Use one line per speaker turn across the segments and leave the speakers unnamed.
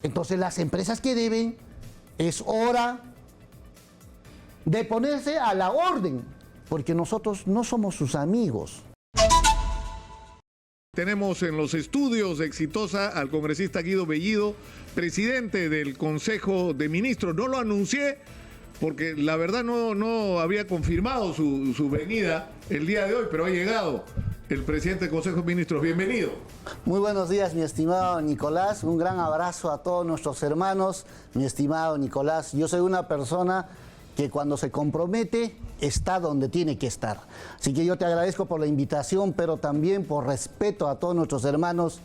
Entonces las empresas que deben, es hora de ponerse a la orden, porque nosotros no somos sus amigos.
Tenemos en los estudios de Exitosa al congresista Guido Bellido, presidente del Consejo de Ministros. No lo anuncié porque la verdad no había confirmado su venida el día de hoy, pero ha llegado el presidente del Consejo de Ministros. Bienvenido.
Muy buenos días, mi estimado Nicolás. Un gran abrazo a todos nuestros hermanos, mi estimado Nicolás. Yo soy una persona que cuando se compromete está donde tiene que estar. Así que yo te agradezco por la invitación, pero también por respeto a todos nuestros hermanos.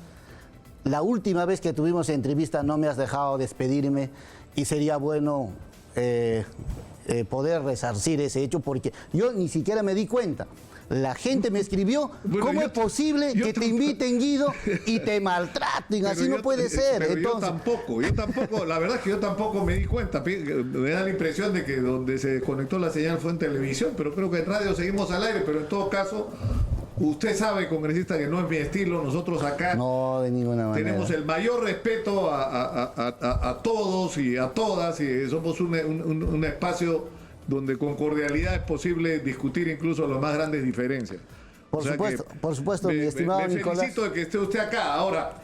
La última vez que tuvimos entrevista no me has dejado despedirme y sería bueno poder resarcir ese hecho, porque yo ni siquiera me di cuenta. La gente me escribió, bueno, ¿cómo es posible que te inviten, Guido, y te maltraten? Así no puede ser.
Pero
entonces...
yo tampoco, la verdad es que yo tampoco me di cuenta. Me da la impresión de que donde se desconectó la señal fue en televisión, pero creo que en radio seguimos al aire, pero en todo caso, usted sabe, congresista, que no es mi estilo. Nosotros acá
no, de ninguna manera.
Tenemos el mayor respeto a todos y a todas, y somos un espacio donde con cordialidad es posible discutir incluso las más grandes diferencias.
Por supuesto, mi estimado Nicolás.
Me felicito de que esté usted acá. Ahora,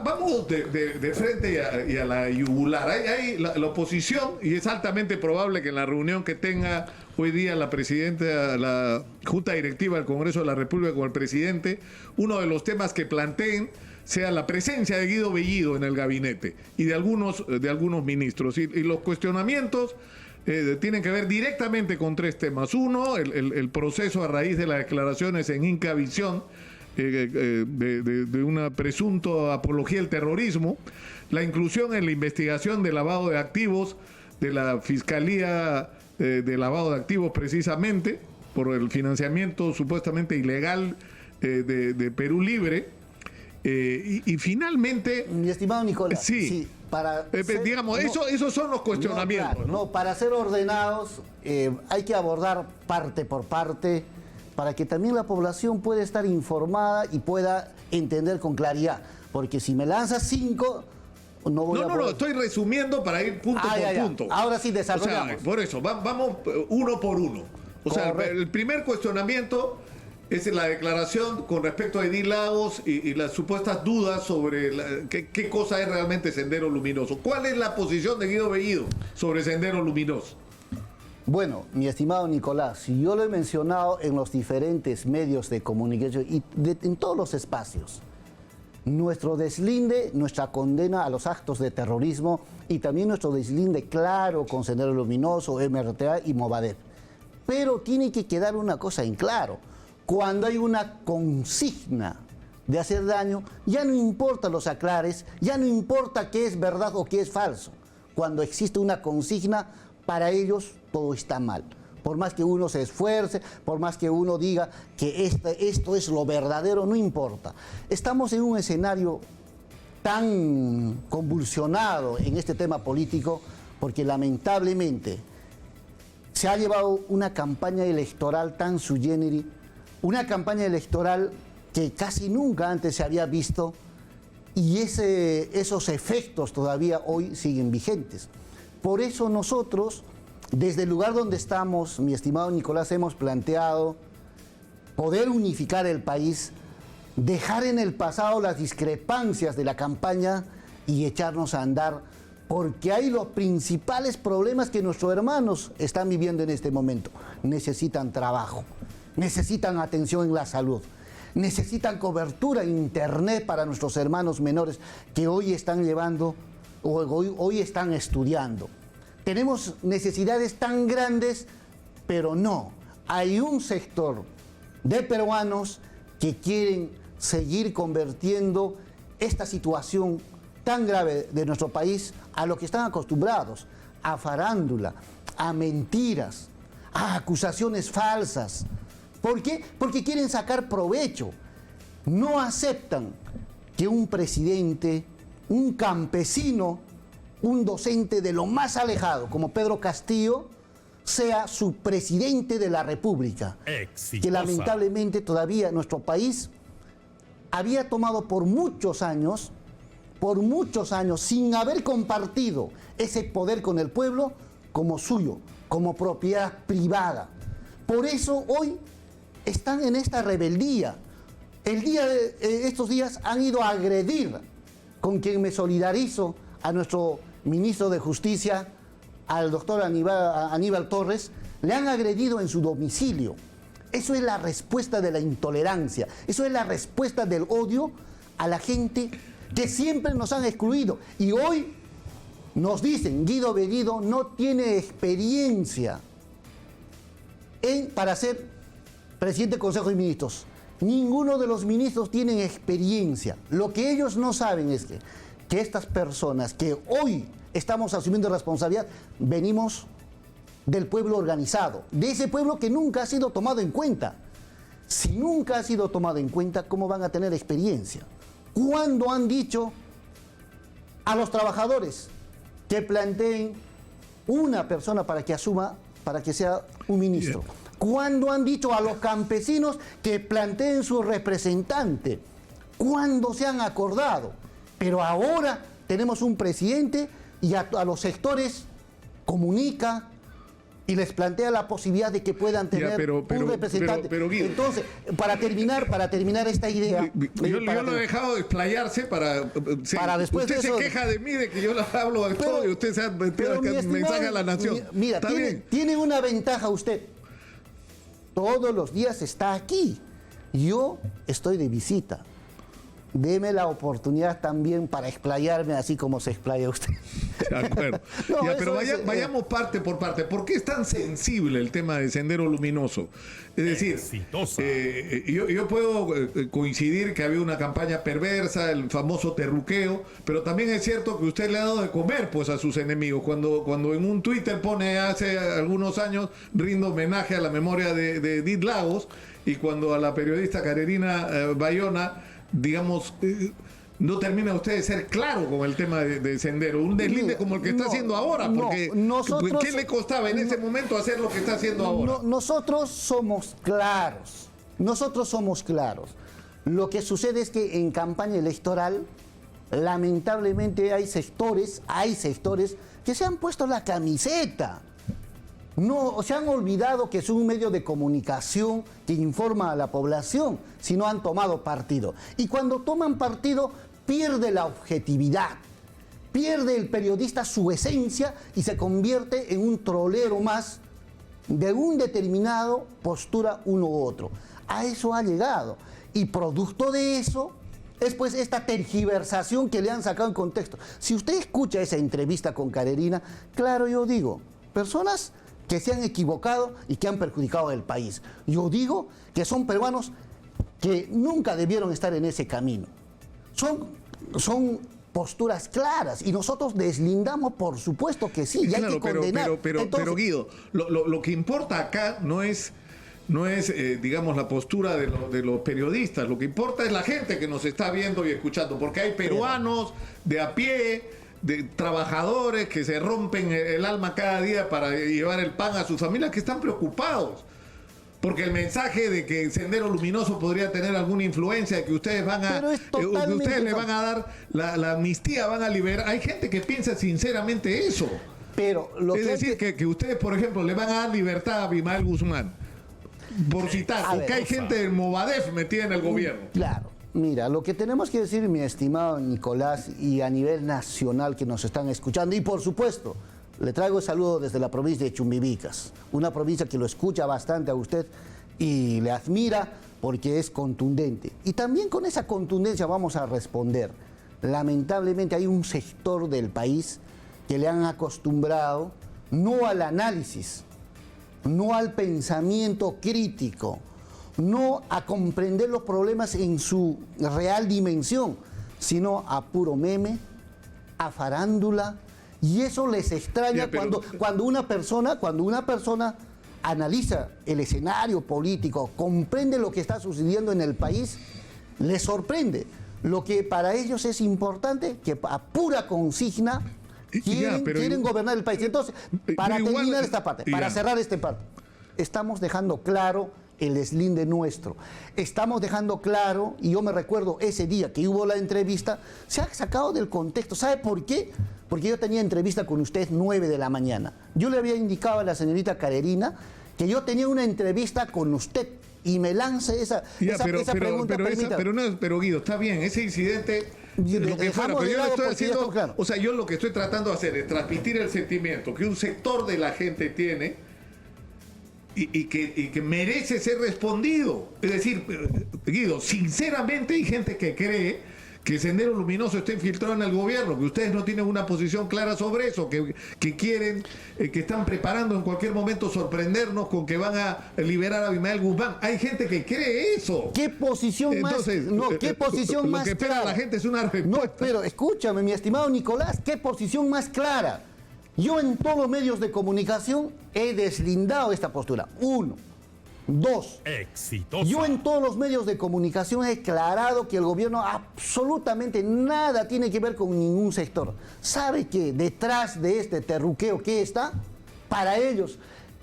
vamos de frente y a la yugular. Hay la oposición, y es altamente probable que en la reunión que tenga hoy día la presidenta, la Junta Directiva del Congreso de la República con el presidente, uno de los temas que planteen sea la presencia de Guido Bellido en el gabinete y de algunos ministros. Y los cuestionamientos tienen que ver directamente con tres temas. Uno, el proceso a raíz de las declaraciones en Inca Visión de una presunta apología del terrorismo, la inclusión en la investigación de lavado de activos de la Fiscalía de Lavado de Activos, precisamente por el financiamiento supuestamente ilegal de Perú Libre, y finalmente...
Mi estimado Nicolás,
sí, digamos, esos son los cuestionamientos.
Claro, ¿no? Para ser ordenados hay que abordar parte por parte para que también la población pueda estar informada y pueda entender con claridad. Porque si me lanzas 5, no voy a poder...
No, estoy resumiendo para ir punto por punto.
Ahora sí desarrollamos.
O sea, por eso, vamos uno por uno. O sea, el primer cuestionamiento es la declaración con respecto a Edil Lagos y las supuestas dudas sobre qué cosa es realmente Sendero Luminoso. ¿Cuál es la posición de Guido Bellido sobre Sendero Luminoso?
Bueno, mi estimado Nicolás, si yo lo he mencionado en los diferentes medios de comunicación y en todos los espacios, nuestro deslinde, nuestra condena a los actos de terrorismo y también nuestro deslinde claro con Sendero Luminoso, MRTA y Movadef. Pero tiene que quedar una cosa en claro. Cuando hay una consigna de hacer daño, ya no importa los aclares, ya no importa qué es verdad o qué es falso. Cuando existe una consigna, para ellos todo está mal. Por más que uno se esfuerce, por más que uno diga que esto es lo verdadero, no importa. Estamos en un escenario tan convulsionado en este tema político, porque lamentablemente se ha llevado una campaña electoral tan sui generis, una campaña electoral que casi nunca antes se había visto, y esos efectos todavía hoy siguen vigentes. Por eso nosotros, desde el lugar donde estamos, mi estimado Nicolás, hemos planteado poder unificar el país, dejar en el pasado las discrepancias de la campaña y echarnos a andar, porque hay los principales problemas que nuestros hermanos están viviendo en este momento. Necesitan trabajo, necesitan atención en la salud, necesitan cobertura en internet para nuestros hermanos menores que hoy están llevando, hoy están estudiando. Tenemos necesidades tan grandes, pero no. Hay un sector de peruanos que quieren seguir convirtiendo esta situación tan grave de nuestro país a lo que están acostumbrados, a farándula, a mentiras, a acusaciones falsas. ¿Por qué? Porque quieren sacar provecho. No aceptan que un presidente, un campesino, un docente de lo más alejado, como Pedro Castillo, sea su presidente de la República. Exitosa. Que lamentablemente todavía nuestro país había tomado por muchos años por muchos años sin haber compartido ese poder con el pueblo como suyo, como propiedad privada. Por eso hoy están en esta rebeldía. Estos días han ido a agredir, con quien me solidarizo, a nuestro ministro de Justicia, al doctor Aníbal Torres. Le han agredido en su domicilio. Eso es la respuesta de la intolerancia, eso es la respuesta del odio a la gente que siempre nos han excluido. Y hoy nos dicen, Guido Bellido no tiene experiencia para ser presidente del Consejo de Ministros. Ninguno de los ministros tienen experiencia. Lo que ellos no saben es que estas personas que hoy estamos asumiendo responsabilidad, venimos del pueblo organizado, de ese pueblo que nunca ha sido tomado en cuenta. Si nunca ha sido tomado en cuenta, ¿cómo van a tener experiencia? ¿Cuándo han dicho a los trabajadores que planteen una persona para que asuma, para que sea un ministro? ¿Cuándo han dicho a los campesinos que planteen su representante? ¿Cuándo se han acordado? Pero ahora tenemos un presidente y a los sectores comunica y les plantea la posibilidad de que puedan tener un representante.
Guido,
entonces, para terminar esta idea...
Yo lo he dejado explayarse para
después
usted
de eso,
se queja de mí, de que yo le hablo de todo y usted se metido mensaje a la nación.
Mira, tiene una ventaja usted. Todos los días está aquí. Yo estoy de visita. Deme la oportunidad también para explayarme así como se explaya usted.
De acuerdo. Pero vayamos parte por parte. ¿Por qué es tan sensible el tema de Sendero Luminoso? Es decir, yo puedo coincidir que había una campaña perversa, el famoso terruqueo, pero también es cierto que usted le ha dado de comer pues a sus enemigos. Cuando en un Twitter pone hace algunos años, rindo homenaje a la memoria de Edith Lagos, y cuando a la periodista Carolina Bayona, digamos, no termina usted de ser claro con el tema de Sendero, un deslinde como el que está haciendo ahora, porque ¿qué le costaba en ese momento hacer lo que está haciendo ahora?
Nosotros somos claros, Lo que sucede es que en campaña electoral, lamentablemente hay sectores que se han puesto la camiseta. No, se han olvidado que es un medio de comunicación que informa a la población, si no han tomado partido. Y cuando toman partido, pierde la objetividad, pierde el periodista su esencia y se convierte en un trolero más de un determinado postura uno u otro. A eso ha llegado. Y producto de eso es pues esta tergiversación que le han sacado en contexto. Si usted escucha esa entrevista con Carolina, claro, yo digo, personas que se han equivocado y que han perjudicado al país. Yo digo que son peruanos que nunca debieron estar en ese camino. Son posturas claras y nosotros deslindamos, por supuesto que sí, y claro, hay que condenar.
Pero Guido, lo que importa acá no es digamos, la postura de los periodistas. Lo que importa es la gente que nos está viendo y escuchando, porque hay peruanos de a pie, de trabajadores que se rompen el alma cada día para llevar el pan a sus familias, que están preocupados. Porque el mensaje de que Sendero Luminoso podría tener alguna influencia, de que ustedes le van a dar la amnistía, van a liberar. Hay gente que piensa sinceramente eso.
Pero
es decir, que ustedes, por ejemplo, le van a dar libertad a Abimael Guzmán, por citar, porque hay gente del Movadef metida en el gobierno.
Claro. Mira, lo que tenemos que decir, mi estimado Nicolás, y a nivel nacional que nos están escuchando, y por supuesto, le traigo el saludo desde la provincia de Chumbivicas, una provincia que lo escucha bastante a usted y le admira porque es contundente. Y también con esa contundencia vamos a responder. Lamentablemente hay un sector del país que le han acostumbrado no al análisis, no al pensamiento crítico, no a comprender los problemas en su real dimensión, sino a puro meme, a farándula, y eso les extraña cuando una persona analiza el escenario político, comprende lo que está sucediendo en el país, les sorprende. Lo que para ellos es importante, que a pura consigna quieren gobernar el país. Entonces, para terminar esta parte, para cerrar esta parte, estamos dejando claro el deslinde nuestro. Estamos dejando claro, y yo me recuerdo ese día que hubo la entrevista, se ha sacado del contexto. ¿Sabe por qué? Porque yo tenía entrevista con usted 9 de la mañana. Yo le había indicado a la señorita Carerina que yo tenía una entrevista con usted y me lance esa pregunta.
Pero Guido, está bien, ese incidente, lo que fuera, pero yo le estoy haciendo,
claro.
o sea, yo lo que estoy tratando de hacer es transmitir el sentimiento que un sector de la gente tiene y que merece ser respondido. Es decir, Guido, sinceramente hay gente que cree que Sendero Luminoso está infiltrado en el gobierno, que ustedes no tienen una posición clara sobre eso, que quieren, que están preparando en cualquier momento sorprendernos con que van a liberar a Abimael Guzmán. Hay gente que cree eso.
¿Qué posición ¿qué posición más clara?
Lo que espera la gente es una respuesta.
No, pero escúchame, mi estimado Nicolás, ¿qué posición más clara? Yo en todos los medios de comunicación he deslindado esta postura. 1. 2.
Exitosa.
Yo en todos los medios de comunicación he declarado que el gobierno absolutamente nada tiene que ver con ningún sector. ¿Sabe que detrás de este terruqueo que está? Para ellos,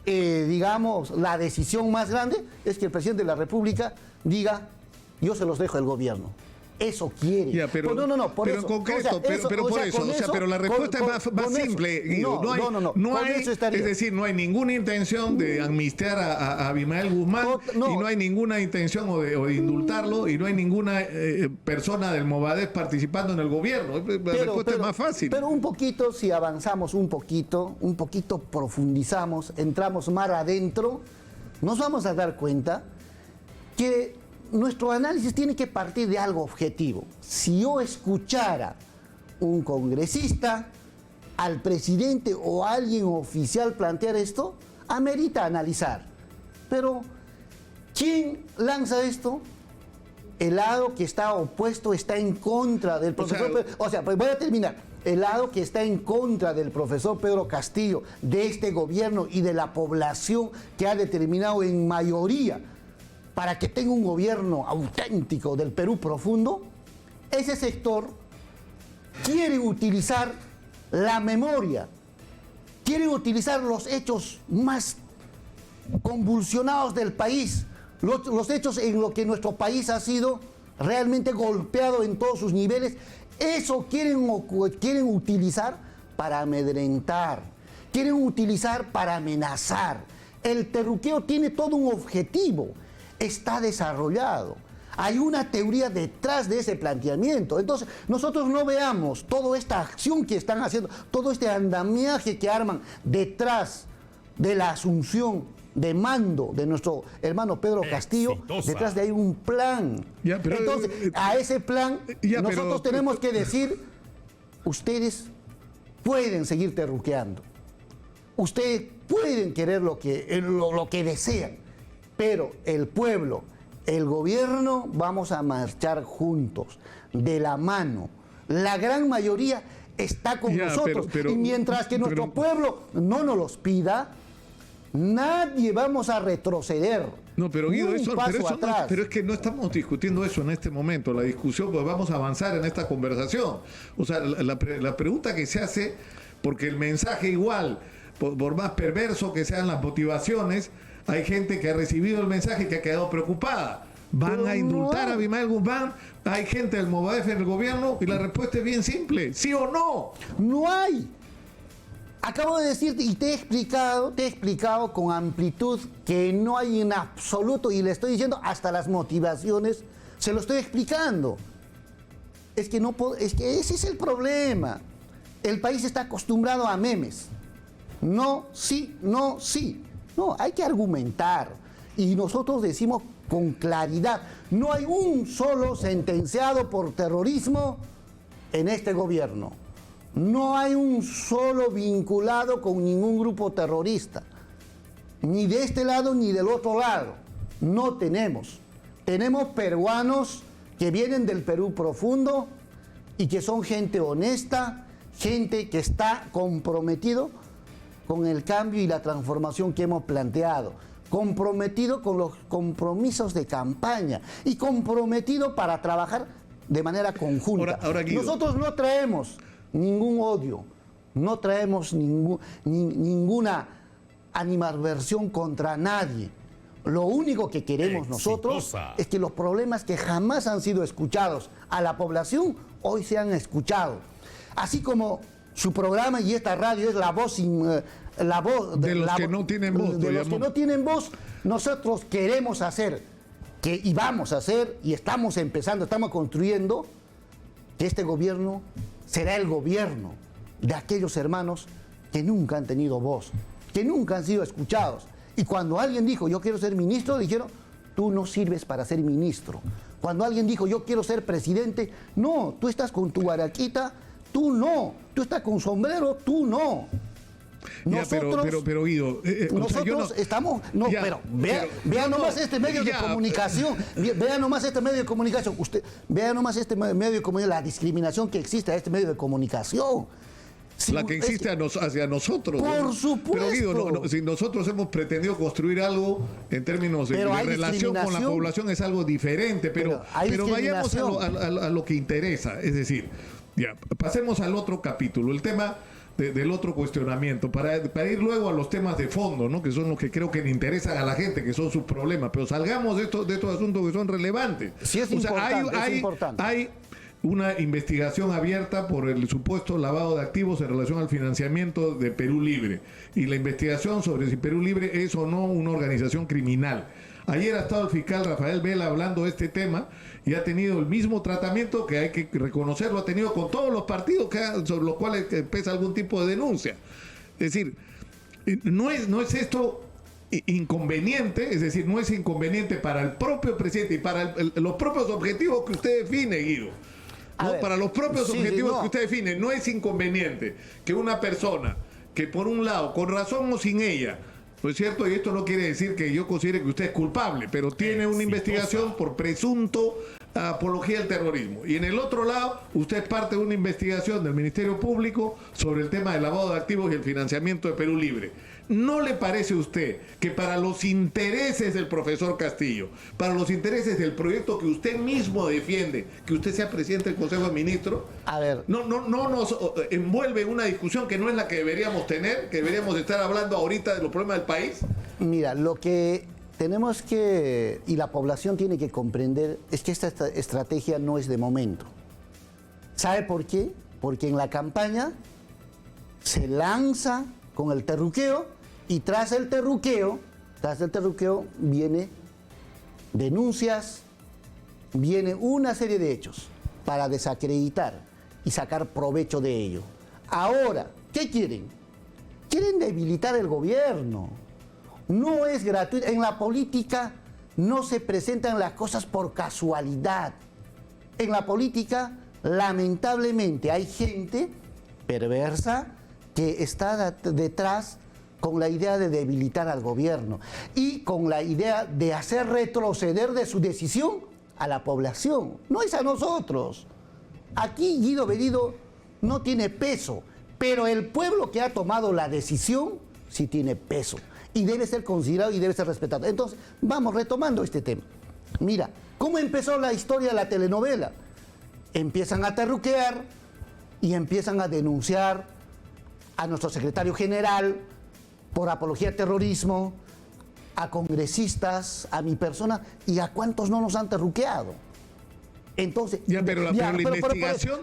digamos, la decisión más grande es que el presidente de la República diga, yo se los dejo al gobierno. Eso quiere.
Ya, pero,
por
pero
eso.
en concreto, pero la respuesta es más simple, Guido. No hay, es decir, no hay ninguna intención de amnistiar a Abimael Guzmán y no hay ninguna intención o de indultarlo y no hay ninguna persona del Movadef participando en el gobierno. La respuesta es más fácil.
Pero un poquito, si avanzamos un poquito profundizamos, entramos más adentro, nos vamos a dar cuenta que nuestro análisis tiene que partir de algo objetivo. Si yo escuchara un congresista, al presidente o a alguien oficial plantear esto, amerita analizar. Pero, ¿quién lanza esto? El lado que está opuesto está en contra del profesor. Pues voy a terminar. El lado que está en contra del profesor Pedro Castillo, de este gobierno y de la población que ha determinado en mayoría para que tenga un gobierno auténtico del Perú profundo, ese sector quiere utilizar la memoria, quiere utilizar los hechos más convulsionados del país, los hechos en los que nuestro país ha sido realmente golpeado en todos sus niveles. Eso quieren utilizar para amedrentar, quieren utilizar para amenazar. El terruqueo tiene todo un objetivo. Está desarrollado. Hay una teoría detrás de ese planteamiento. Entonces, nosotros no veamos toda esta acción que están haciendo, todo este andamiaje que arman detrás de la asunción de mando de nuestro hermano Pedro Castillo.
Exitosa.
Detrás de ahí un plan. Entonces, a ese plan nosotros tenemos que decir, ustedes pueden seguir terruqueando. Ustedes pueden querer lo que desean. Pero el pueblo, el gobierno, vamos a marchar juntos, de la mano. La gran mayoría está con nosotros. Y mientras que nuestro pueblo no nos los pida, nadie vamos a retroceder.
No, pero Guido, pero es que no estamos discutiendo eso en este momento. La discusión, pues vamos a avanzar en esta conversación. O sea, la pregunta que se hace, porque el mensaje igual, por más perverso que sean las motivaciones, hay gente que ha recibido el mensaje y que ha quedado preocupada. ¿Van a indultar a Abimael Guzmán? ¿Hay gente del Movadef en el gobierno? Y la respuesta es bien simple, ¿sí o no?
No hay. Acabo de decirte y te he explicado con amplitud que no hay en absoluto, y le estoy diciendo hasta las motivaciones, se lo estoy explicando. Es que ese es el problema. El país está acostumbrado a memes. No, sí, no, sí. No, hay que argumentar. Y nosotros decimos con claridad, no hay un solo sentenciado por terrorismo en este gobierno. No hay un solo vinculado con ningún grupo terrorista. Ni de este lado ni del otro lado. No tenemos. Tenemos peruanos que vienen del Perú profundo y que son gente honesta, gente que está comprometido con el cambio y la transformación que hemos planteado, comprometido con los compromisos de campaña y comprometido para trabajar de manera conjunta.
Ahora,
nosotros no traemos ningún odio, no traemos ninguna animadversión contra nadie. Lo único que queremos nosotros
Exitosa.
es que los problemas que jamás han sido escuchados a la población hoy se han escuchado. Así como su programa y esta radio es la voz
De los que no tienen voz,
de los que no tienen voz, nosotros queremos hacer y vamos a hacer y estamos empezando, estamos construyendo que este gobierno será el gobierno de aquellos hermanos que nunca han tenido voz, que nunca han sido escuchados. Y cuando alguien dijo, yo quiero ser ministro, dijeron, tú no sirves para ser ministro. Cuando alguien dijo, yo quiero ser presidente, no, tú estás con tu baraquita, tú no. Tú estás con sombrero, tú no.
Pero Guido,
nosotros estamos, no,
ya,
pero vea nomás este medio de comunicación, vea nomás este medio de comunicación, vea nomás este medio de comunicación, la discriminación que existe a este medio de comunicación.
La que existe hacia nosotros.
Por supuesto.
Pero Guido, si nosotros hemos pretendido construir algo en términos de relación con la población es algo diferente, pero vayamos a lo que interesa. Es decir, ya, pasemos al otro capítulo, el tema del otro cuestionamiento, para ir luego a los temas de fondo, ¿no? Que son los que creo que le interesan a la gente, que son sus problemas, pero salgamos de estos asuntos que son relevantes.
Sí, es importante.
Hay una investigación abierta por el supuesto lavado de activos en relación al financiamiento de Perú Libre y la investigación sobre si Perú Libre es o no una organización criminal. Ayer ha estado el fiscal Rafael Vela hablando de este tema y ha tenido el mismo tratamiento que hay que reconocerlo, ha tenido con todos los partidos sobre los cuales pesa algún tipo de denuncia. Es decir, no es esto inconveniente, es decir, no es inconveniente para el propio presidente y para los propios objetivos que usted define, Guido. ¿No? Para los propios objetivos que usted define, no es inconveniente que una persona que por un lado, con razón o sin ella, ¿no es cierto? Y esto no quiere decir que yo considere que usted es culpable, pero tiene una investigación por presunto apología del terrorismo. Y en el otro lado, usted es parte de una investigación del Ministerio Público sobre el tema del lavado de activos y el financiamiento de Perú Libre. ¿No le parece a usted que para los intereses del profesor Castillo, para los intereses del proyecto que usted mismo defiende, que usted sea presidente del Consejo de Ministros, no nos envuelve en una discusión que no es la que deberíamos tener, que deberíamos estar hablando ahorita de los problemas del país?
Mira, lo que tenemos que, y la población tiene que comprender, es que esta estrategia no es de momento. ¿Sabe por qué? Porque en la campaña se lanza con el terruqueo y tras el terruqueo viene denuncias, viene una serie de hechos para desacreditar y sacar provecho de ello. Ahora, ¿qué quieren? Quieren debilitar el gobierno. No es gratuito. En la política no se presentan las cosas por casualidad. En la política, lamentablemente, hay gente perversa que está detrás con la idea de debilitar al gobierno y con la idea de hacer retroceder de su decisión a la población. No es a nosotros. Aquí Guido Bellido no tiene peso, pero el pueblo que ha tomado la decisión sí tiene peso y debe ser considerado y debe ser respetado. Entonces, vamos retomando este tema. Mira, ¿cómo empezó la historia de la telenovela? Empiezan a terruquear y empiezan a denunciar a nuestro secretario general por apología al terrorismo, a congresistas, a mi persona, y a cuántos no nos han terruqueado. Entonces,
pero la investigación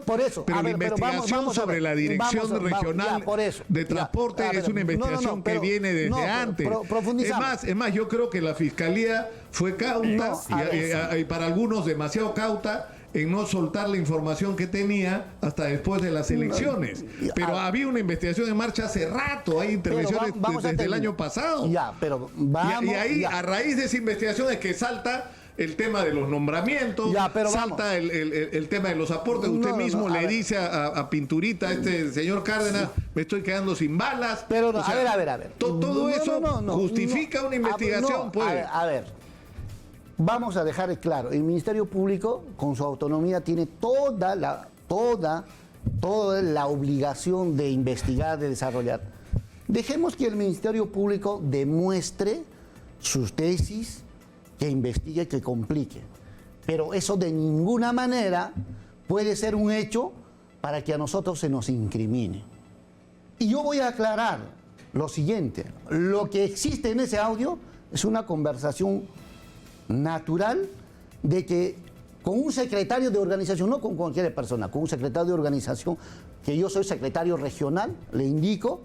sobre la Dirección Regional de Transporte es una investigación que viene desde antes. Es más, yo creo que la Fiscalía fue cauta y para algunos demasiado cauta en no soltar la información que tenía hasta después de las elecciones. Pero había una investigación en marcha hace rato, hay intervenciones desde el año pasado. Y ahí, a raíz de esa investigación es que salta el tema de los nombramientos, salta el tema de los aportes. Usted mismo le dice a Pinturita, este señor Cárdenas, me estoy quedando sin balas.
Pero a ver.
Todo eso justifica una investigación.
A ver. Vamos a dejar claro, el Ministerio Público, con su autonomía, tiene toda la obligación de investigar, de desarrollar. Dejemos que el Ministerio Público demuestre sus tesis, que investigue, que complique. Pero eso de ninguna manera puede ser un hecho para que a nosotros se nos incrimine. Y yo voy a aclarar lo siguiente, lo que existe en ese audio es una conversación natural de que con un secretario de organización, no con cualquier persona, con un secretario de organización, que yo soy secretario regional, le indico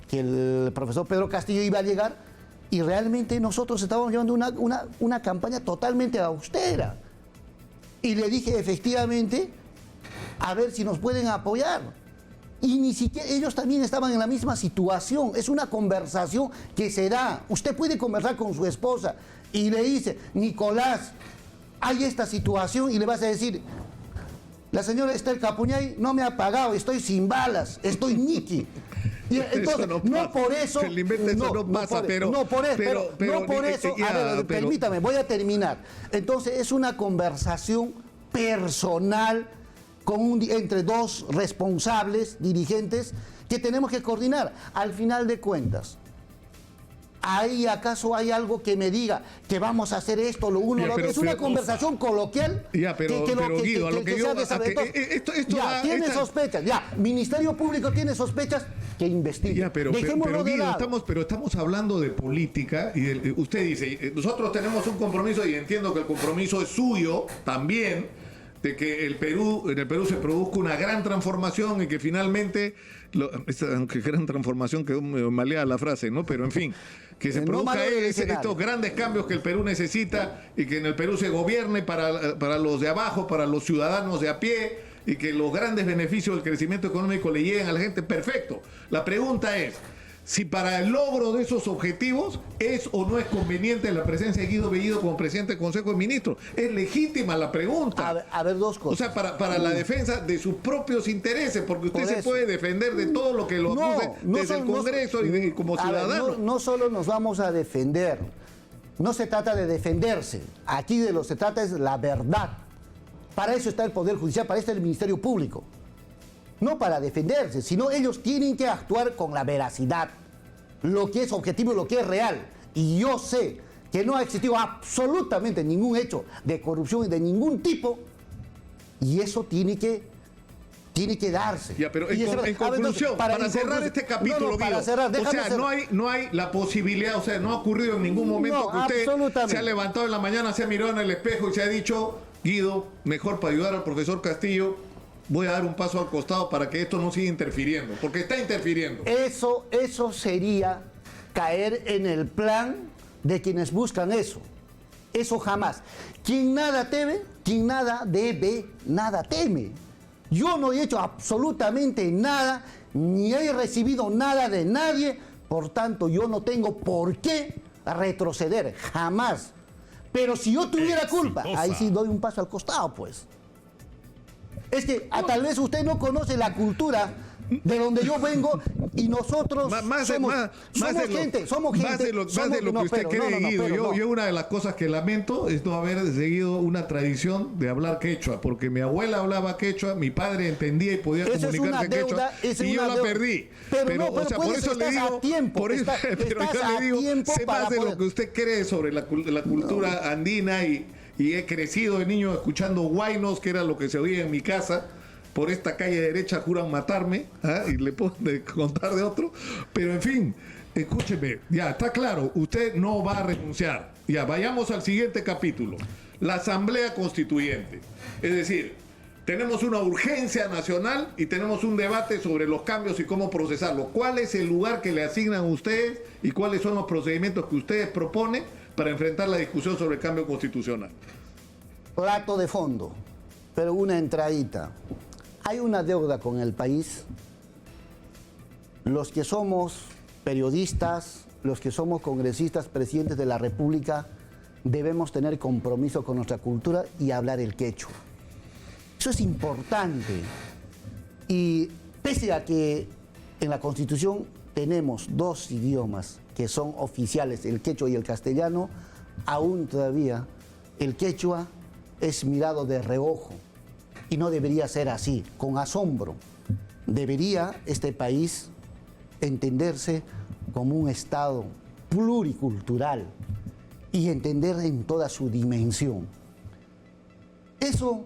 que el profesor Pedro Castillo iba a llegar y realmente nosotros estábamos llevando una campaña totalmente austera. Y le dije efectivamente, a ver si nos pueden apoyar. Y ni siquiera ellos también estaban en la misma situación. Es una conversación que se da. Usted puede conversar con su esposa y le dice, Nicolás, hay esta situación, y le vas a decir, la señora Esther Capuñay no me ha pagado, estoy sin balas, estoy Niki. Y entonces, no por eso, permítame, voy a terminar. Entonces es una conversación personal entre dos responsables, dirigentes, que tenemos que coordinar. Al final de cuentas, ¿ahí acaso hay algo que me diga que vamos a hacer esto, lo uno, lo otro? Es una conversación coloquial.
Ya, pero Guido, a lo que yo...
Tiene sospechas, ya, Ministerio Público tiene sospechas, que investigue.
Ya, pero Guido, estamos hablando de política y usted dice, nosotros tenemos un compromiso y entiendo que el compromiso es suyo también, de que en el Perú se produzca una gran transformación y que finalmente, aunque gran transformación quedó maleada la frase, ¿no? Pero en fin, que se produzca estos grandes cambios que el Perú necesita y que en el Perú se gobierne para los de abajo, para los ciudadanos de a pie, y que los grandes beneficios del crecimiento económico le lleguen a la gente. Perfecto. La pregunta es, si para el logro de esos objetivos es o no es conveniente la presencia de Guido Bellido como presidente del Consejo de Ministros. Es legítima la pregunta.
A ver, dos cosas.
O sea, para la defensa de sus propios intereses, porque usted se puede defender de todo lo que lo acuse desde el Congreso y como ciudadano.
Ver, no solo nos vamos a defender, no se trata de defenderse. Aquí de lo que se trata es la verdad. Para eso está el Poder Judicial, para eso está el Ministerio Público. No para defenderse, sino ellos tienen que actuar con la veracidad, lo que es objetivo y lo que es real. Y yo sé que no ha existido absolutamente ningún hecho de corrupción de ningún tipo, y eso tiene que darse.
Ya, pero en conclusión, para cerrar este capítulo, Guido, o sea, no hay la posibilidad, o sea, no ha ocurrido en ningún momento que usted se ha levantado en la mañana, se ha mirado en el espejo y se ha dicho, Guido, mejor para ayudar al profesor Castillo, voy a dar un paso al costado para que esto no siga interfiriendo, porque está interfiriendo.
Eso sería caer en el plan de quienes buscan eso. Eso jamás. Quien nada teme, quien nada debe, nada teme. Yo no he hecho absolutamente nada, ni he recibido nada de nadie, por tanto yo no tengo por qué retroceder, jamás. Pero si yo tuviera culpa, ahí sí doy un paso al costado, pues. Es que tal vez usted no conoce la cultura de donde yo vengo y nosotros somos gente.
Más de lo que usted cree, Guido. Yo una de las cosas que lamento es no haber seguido una tradición de hablar quechua, porque mi abuela hablaba quechua, mi padre entendía y podía comunicarse en quechua, y yo la perdí. Pero por eso le digo, sé más de lo que usted cree sobre la cultura andina y he crecido de niño escuchando huaynos, que era lo que se oía en mi casa. Por esta calle derecha juran matarme, y le puedo contar de otro. Pero en fin, escúcheme, ya está claro, usted no va a renunciar. Ya, vayamos al siguiente capítulo. La Asamblea Constituyente. Es decir, tenemos una urgencia nacional y tenemos un debate sobre los cambios y cómo procesarlos. ¿Cuál es el lugar que le asignan a ustedes y cuáles son los procedimientos que ustedes proponen para enfrentar la discusión sobre el cambio constitucional?
Plato de fondo, pero una entradita. Hay una deuda con el país. Los que somos periodistas, los que somos congresistas, presidentes de la República, debemos tener compromiso con nuestra cultura y hablar el quechua. Eso es importante. Y pese a que en la Constitución tenemos dos idiomas que son oficiales, el quechua y el castellano, aún todavía el quechua es mirado de reojo. Y no debería ser así, con asombro. Debería este país entenderse como un Estado pluricultural y entender en toda su dimensión. Eso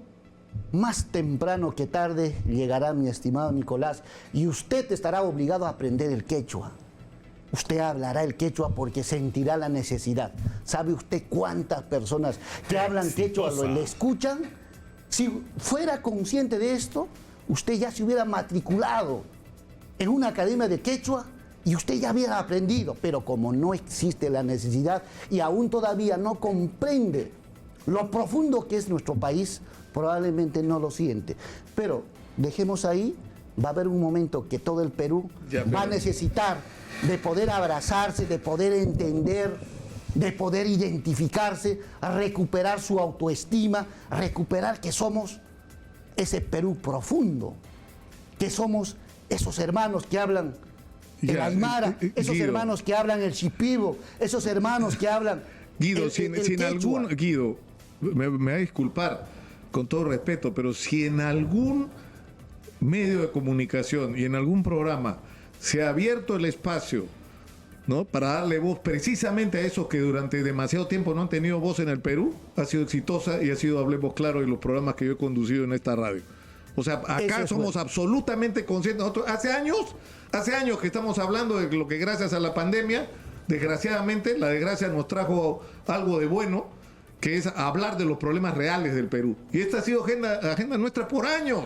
más temprano que tarde llegará, mi estimado Nicolás, y usted estará obligado a aprender el quechua. usted hablará el quechua porque sentirá la necesidad. ¿Sabe usted cuántas personas que hablan quechua le escuchan? Si fuera consciente de esto, usted ya se hubiera matriculado en una academia de quechua y usted ya hubiera aprendido, pero como no existe la necesidad y aún todavía no comprende lo profundo que es nuestro país, probablemente no lo siente. Pero dejemos ahí, va a haber un momento que todo el Perú va a necesitar de poder abrazarse, de poder entender, de poder identificarse, a recuperar su autoestima, recuperar que somos ese Perú profundo, que somos esos hermanos que hablan el aymara, esos
Guido,
hermanos que hablan el shipibo, esos hermanos que hablan
Guido,
el
sin
quechua.
algún, Guido, me va a disculpar con todo respeto, pero si en algún medio de comunicación y en algún programa se ha abierto el espacio, ¿no?, para darle voz precisamente a esos que durante demasiado tiempo no han tenido voz en el Perú, ha sido exitosa y ha sido, hablemos claro, en los programas que yo he conducido en esta radio. O sea, acá somos absolutamente conscientes. Nosotros, hace años que estamos hablando de lo que gracias a la pandemia, desgraciadamente, la desgracia nos trajo algo de bueno, que es hablar de los problemas reales del Perú. Y esta ha sido agenda nuestra por años.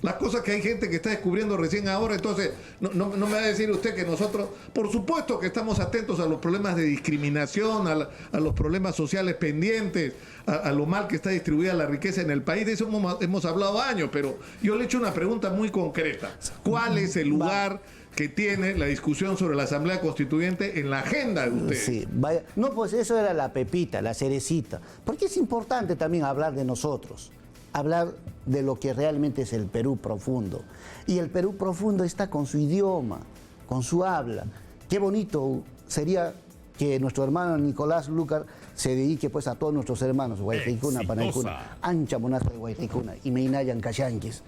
Las cosas que hay gente que está descubriendo recién ahora, entonces no me va a decir usted que nosotros, por supuesto que estamos atentos a los problemas de discriminación, a los problemas sociales pendientes, a lo mal que está distribuida la riqueza en el país, de eso hemos hablado años, pero yo le he hecho una pregunta muy concreta. ¿Cuál es el lugar que tiene la discusión sobre la Asamblea Constituyente en la agenda de ustedes?
Sí, vaya. No, pues eso era la pepita, la cerecita, porque es importante también hablar de nosotros, hablar de lo que realmente es el Perú profundo. Y el Perú profundo está con su idioma, con su habla. Qué bonito sería que nuestro hermano Nicolás Lucar se dedique pues a todos nuestros hermanos, Guayquicuna, Panaicuna, Ancha Monasca de Guayquicuna, y Meinayan Cayanquis,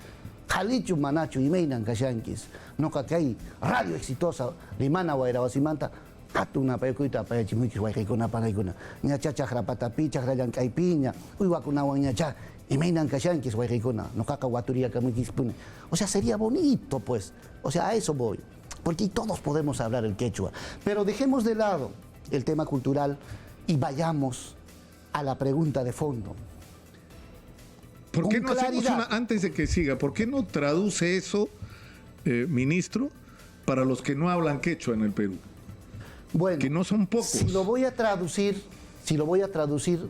Jalichu Manachu y Meinan Cayanquis, no hay radio exitosa, Limana Guairabasimanta, Atuna Payacuita, Payachimuquis, Guayquicuna, Panaicuna, Ñachacha, Rapatapi, Chacrayan Caipiña, Uiwacuna, Ñacha, y Meinan Cayanquis, Guayquicuna, no caca Guaturia, Camuquispune. O sea, sería bonito, pues. O sea, a eso voy. Porque todos podemos hablar el quechua. Pero dejemos de lado el tema cultural y vayamos a la pregunta de fondo.
¿Por qué no hacemos una, antes de que siga, por qué no traduce eso, ministro, para los que no hablan quechua en el Perú?
Bueno,
que no son pocos.
Si lo voy a traducir,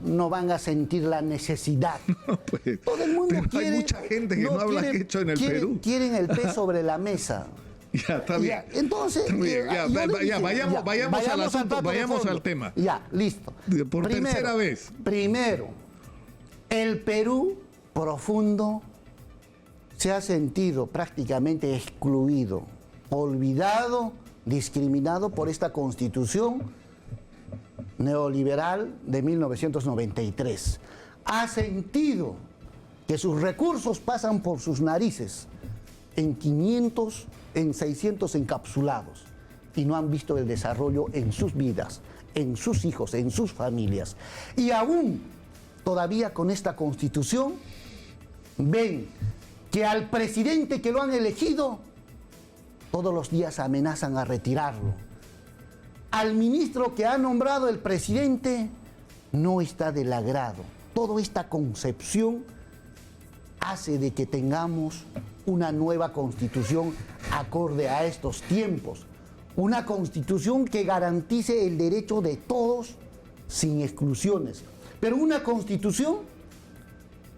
no van a sentir la necesidad.
No, pues,
todo el mundo quiere,
hay mucha gente que no habla quechua en el Perú.
Quieren el pez sobre la mesa.
Ya, está bien.
Ya, entonces,
está bien, vayamos al asunto, vayamos al tema.
Ya, listo.
Por tercera vez.
Primero, el Perú profundo se ha sentido prácticamente excluido, olvidado, discriminado por esta Constitución neoliberal de 1993. Ha sentido que sus recursos pasan por sus narices en 500, en 600 encapsulados y no han visto el desarrollo en sus vidas, en sus hijos, en sus familias. Y aún todavía con esta Constitución ven que al presidente que lo han elegido todos los días amenazan a retirarlo. Al ministro que ha nombrado el presidente no está del agrado. Toda esta concepción hace de que tengamos una nueva constitución acorde a estos tiempos. Una constitución que garantice el derecho de todos sin exclusiones. Pero una constitución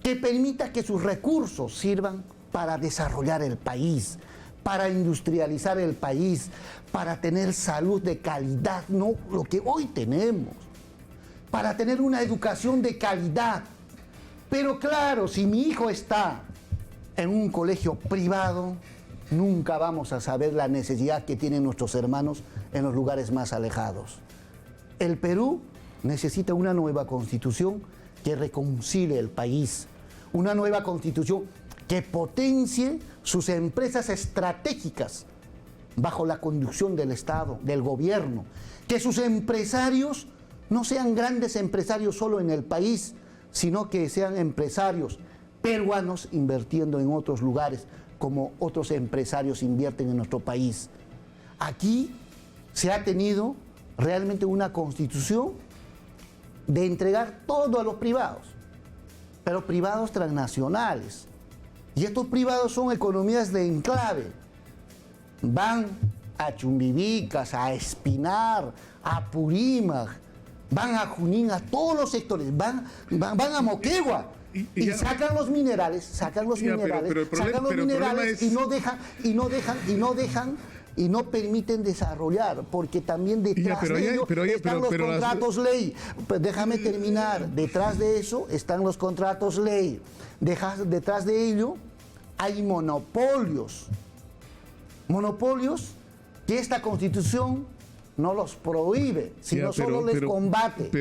que permita que sus recursos sirvan para desarrollar el país, para industrializar el país, para tener salud de calidad, no lo que hoy tenemos, para tener una educación de calidad. Pero claro, si mi hijo está en un colegio privado, nunca vamos a saber la necesidad que tienen nuestros hermanos en los lugares más alejados. El Perú necesita una nueva constitución que reconcilie el país, una nueva constitución que potencie sus empresas estratégicas bajo la conducción del Estado, del gobierno, que sus empresarios no sean grandes empresarios solo en el país, sino que sean empresarios peruanos invirtiendo en otros lugares, como otros empresarios invierten en nuestro país. Aquí se ha tenido realmente una constitución de entregar todo a los privados, pero privados transnacionales. Y estos privados son economías de enclave. Van a Chumbivicas, a Espinar, a Purímac, van a Junín, a todos los sectores, van a Moquegua. Y sacan los minerales, y no permiten desarrollar, porque también detrás de ello están los contratos ley. Pues déjame terminar. Detrás de eso están los contratos ley. Detrás de ello hay monopolios. Monopolios que esta Constitución no los prohíbe, sino solo les combate.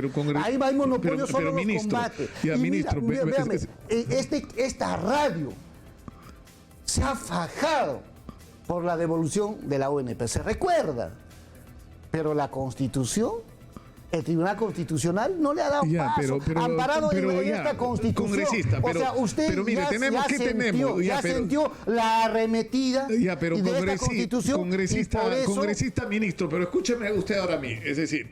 Ahí va el monopolio, solo los combate. Véame, esta radio se ha fajado por la devolución de la ONP, se recuerda, pero la Constitución, el Tribunal Constitucional no le ha dado paso, amparado en esta Constitución. Usted ya sintió la arremetida de esta Constitución.
Congresista ministro, pero escúcheme usted ahora a mí, es decir,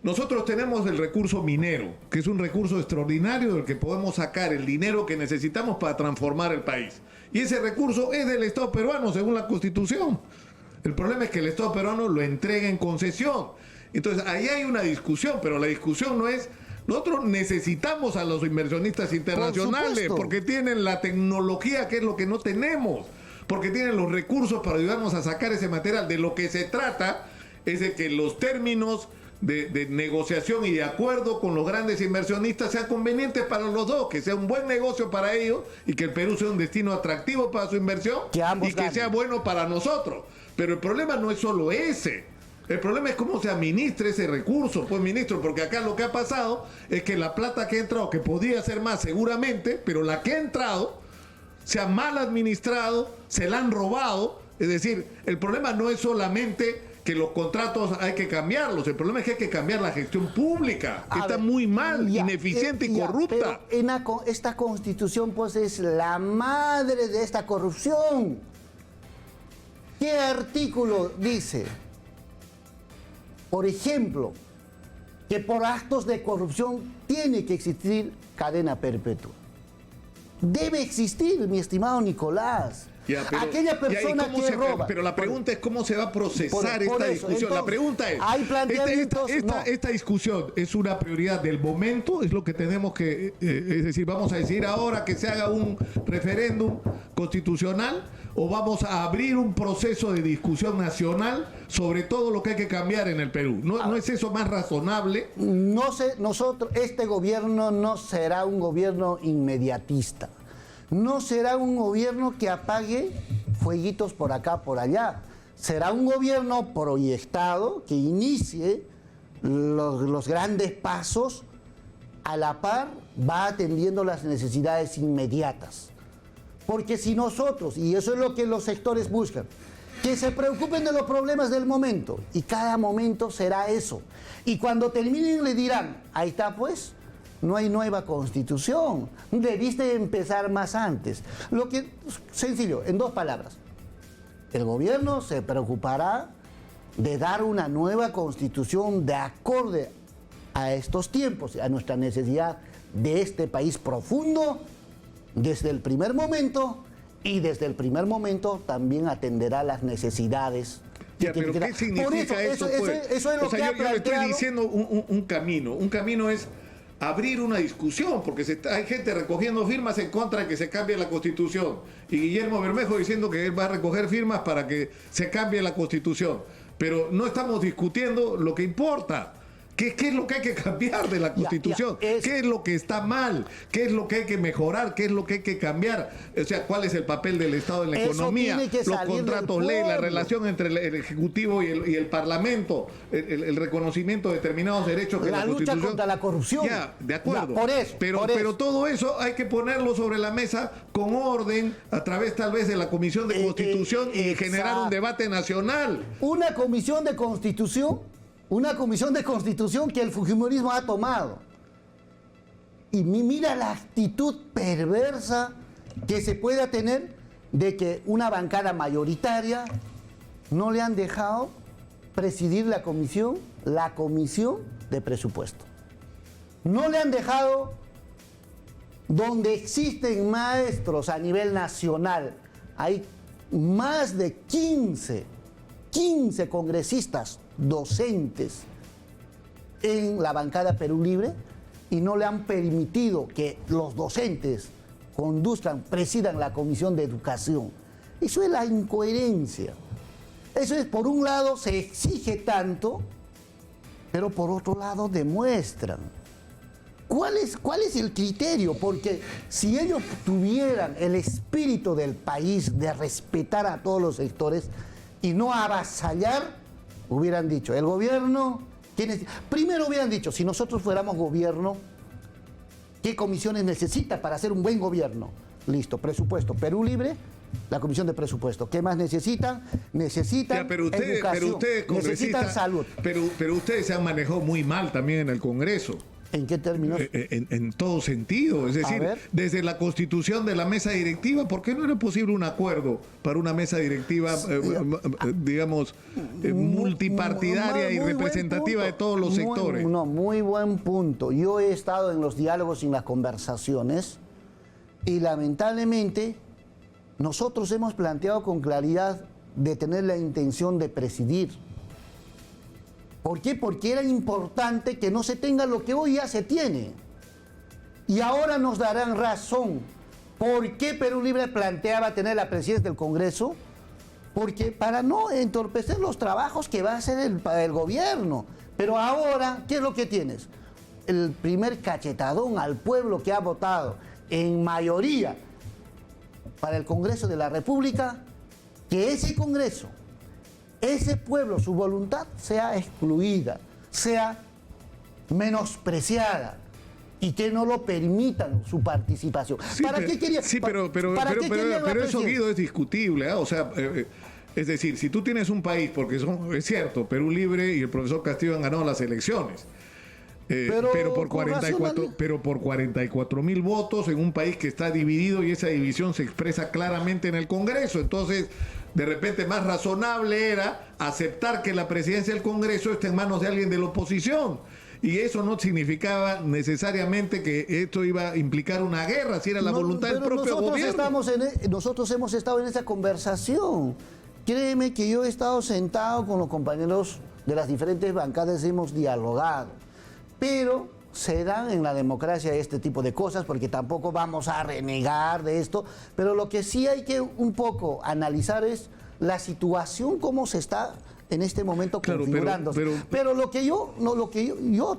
nosotros tenemos el recurso minero, que es un recurso extraordinario del que podemos sacar el dinero que necesitamos para transformar el país. Y ese recurso es del Estado peruano, según la Constitución. El problema es que el Estado peruano lo entrega en concesión. Entonces, ahí hay una discusión, pero la discusión no es... Nosotros necesitamos a los inversionistas internacionales porque tienen la tecnología, que es lo que no tenemos, porque tienen los recursos para ayudarnos a sacar ese material. De lo que se trata es de que los términos de negociación y de acuerdo con los grandes inversionistas sean convenientes para los dos, que sea un buen negocio para ellos y que el Perú sea un destino atractivo para su inversión y que sea bueno para nosotros. Pero el problema no es solo ese. El problema es cómo se administra ese recurso, pues ministro, porque acá lo que ha pasado es que la plata que ha entrado, que podría ser más seguramente, pero la que ha entrado se ha mal administrado, se la han robado. Es decir, el problema no es solamente que los contratos hay que cambiarlos, el problema es que hay que cambiar la gestión pública, que está muy mal, ineficiente y corrupta.
Pero esta Constitución pues es la madre de esta corrupción. ¿Qué artículo dice? Por ejemplo, que por actos de corrupción tiene que existir cadena perpetua. Debe existir, mi estimado Nicolás. Aquella persona que roba.
Pero la pregunta es cómo se va a procesar esta discusión. Entonces, la pregunta es,
hay planteamientos,
esta discusión es una prioridad del momento, es lo que tenemos que, es decir, vamos a decir ahora que se haga un referéndum constitucional o vamos a abrir un proceso de discusión nacional sobre todo lo que hay que cambiar en el Perú. ¿No es eso más razonable?
No sé, este gobierno no será un gobierno inmediatista. No será un gobierno que apague fueguitos por acá, por allá. Será un gobierno proyectado que inicie los grandes pasos, a la par va atendiendo las necesidades inmediatas. Porque si nosotros, y eso es lo que los sectores buscan, que se preocupen de los problemas del momento, y cada momento será eso. Y cuando terminen le dirán, ahí está pues, no hay nueva Constitución, debiste empezar más antes. Lo que, sencillo, en dos palabras, el gobierno se preocupará de dar una nueva Constitución de acorde a estos tiempos, a nuestra necesidad de este país profundo, desde el primer momento, y desde el primer momento también atenderá las necesidades.
Pero ¿qué significa eso?
Eso es lo que ha planteado.
Yo le estoy diciendo un camino. Un camino es abrir una discusión, porque hay gente recogiendo firmas en contra de que se cambie la Constitución. Y Guillermo Bermejo diciendo que él va a recoger firmas para que se cambie la Constitución. Pero no estamos discutiendo lo que importa. ¿Qué es lo que hay que cambiar de la Constitución? ¿Qué es lo que está mal? ¿Qué es lo que hay que mejorar? ¿Qué es lo que hay que cambiar? O sea, ¿cuál es el papel del Estado en la economía? Los contratos ley, la relación entre el Ejecutivo y el Parlamento, el reconocimiento de determinados derechos que la Constitución...
lucha contra la corrupción.
Ya, de acuerdo.
Ya,
pero todo eso hay que ponerlo sobre la mesa con orden, a través tal vez de la Comisión de Constitución y generar un debate nacional.
Una comisión de Constitución que el fujimorismo ha tomado. Y mira la actitud perversa que se pueda tener de que una bancada mayoritaria no le han dejado presidir la comisión de presupuesto. No le han dejado donde existen maestros a nivel nacional. Hay más de 15 congresistas docentes en la bancada Perú Libre y no le han permitido que los docentes presidan la Comisión de Educación. Eso es la incoherencia. Eso es, por un lado, se exige tanto, pero por otro lado demuestran. ¿Cuál es el criterio? Porque si ellos tuvieran el espíritu del país de respetar a todos los sectores y no avasallar, hubieran dicho, el gobierno, primero hubieran dicho, si nosotros fuéramos gobierno, ¿qué comisiones necesita para hacer un buen gobierno? Listo, presupuesto, Perú Libre, la comisión de presupuesto. ¿Qué más necesitan? Necesitan educación, necesitan salud.
Pero ustedes se han manejado muy mal también en el Congreso.
¿En qué términos?
En todo sentido. Es decir, desde la constitución de la mesa directiva, ¿por qué no era posible un acuerdo para una mesa directiva, digamos, multipartidaria y representativa de todos los sectores?
Muy buen punto. Yo he estado en los diálogos y en las conversaciones y lamentablemente nosotros hemos planteado con claridad de tener la intención de presidir. ¿Por qué? Porque era importante que no se tenga lo que hoy ya se tiene. Y ahora nos darán razón. ¿Por qué Perú Libre planteaba tener la presidencia del Congreso? Porque para no entorpecer los trabajos que va a hacer el gobierno. Pero ahora, ¿qué es lo que tienes? El primer cachetadón al pueblo que ha votado en mayoría para el Congreso de la República, que ese Congreso, ese pueblo, su voluntad sea excluida, sea menospreciada y que no lo permitan su participación.
Sí, ¿para qué quería? Sí, pero eso, Guido, es discutible. O sea, es decir, si tú tienes un país, porque es cierto, Perú Libre y el profesor Castillo han ganado las elecciones. Pero por 44.000 votos en un país que está dividido y esa división se expresa claramente en el Congreso. Entonces, de repente más razonable era aceptar que la presidencia del Congreso esté en manos de alguien de la oposición. Y eso no significaba necesariamente que esto iba a implicar una guerra, si era la voluntad del propio gobierno.
Nosotros hemos estado en esa conversación. Créeme que yo he estado sentado con los compañeros de las diferentes bancadas, hemos dialogado. Pero se dan en la democracia este tipo de cosas, porque tampoco vamos a renegar de esto, pero lo que sí hay que un poco analizar es la situación, cómo se está en este momento configurando. Pero lo que yo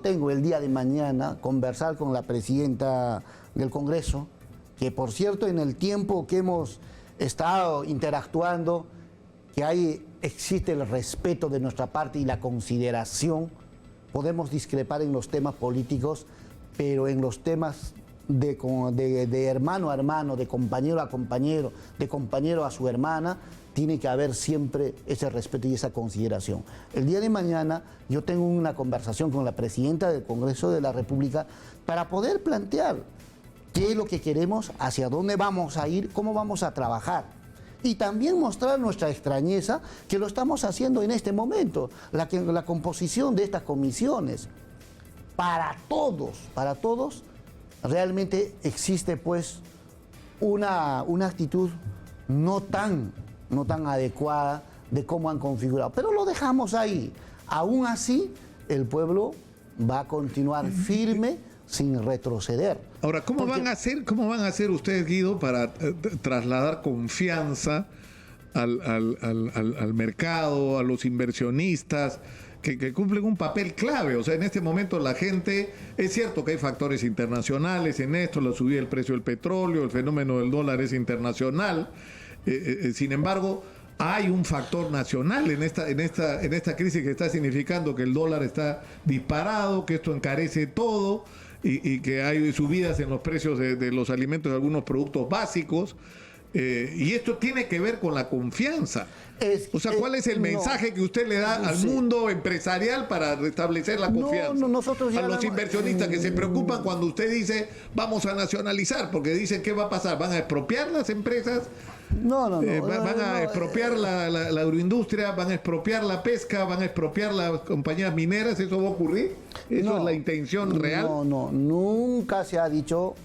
tengo el día de mañana, conversar con la presidenta del Congreso, que por cierto en el tiempo que hemos estado interactuando, que existe el respeto de nuestra parte y la consideración. Podemos discrepar en los temas políticos, pero en los temas de hermano a hermano, de compañero a compañero, de compañero a su hermana, tiene que haber siempre ese respeto y esa consideración. El día de mañana yo tengo una conversación con la presidenta del Congreso de la República para poder plantear qué es lo que queremos, hacia dónde vamos a ir, cómo vamos a trabajar. Y también mostrar nuestra extrañeza, que lo estamos haciendo en este momento, la composición de estas comisiones. Para todos, realmente existe pues una actitud no tan adecuada de cómo han configurado. Pero lo dejamos ahí. Aún así, el pueblo va a continuar firme, sin retroceder.
Ahora, ¿cómo van a hacer ustedes, Guido, para trasladar confianza al mercado, a los inversionistas, que cumplen un papel clave? O sea, en este momento la gente, es cierto que hay factores internacionales en esto, la subida del precio del petróleo, el fenómeno del dólar es internacional, sin embargo, hay un factor nacional en esta crisis que está significando que el dólar está disparado, que esto encarece todo, y que hay subidas en los precios de los alimentos de algunos productos básicos, y esto tiene que ver con la confianza. ¿Cuál es el mensaje que usted le da al mundo empresarial para restablecer la confianza?
Nosotros
a los inversionistas que se preocupan cuando usted dice vamos a nacionalizar, porque dicen ¿qué va a pasar? ¿Van a expropiar las empresas Van a expropiar la agroindustria, van a expropiar la pesca, van a expropiar las compañías mineras. ¿Eso va a ocurrir? ¿Eso es la intención real?
No, nunca se ha dicho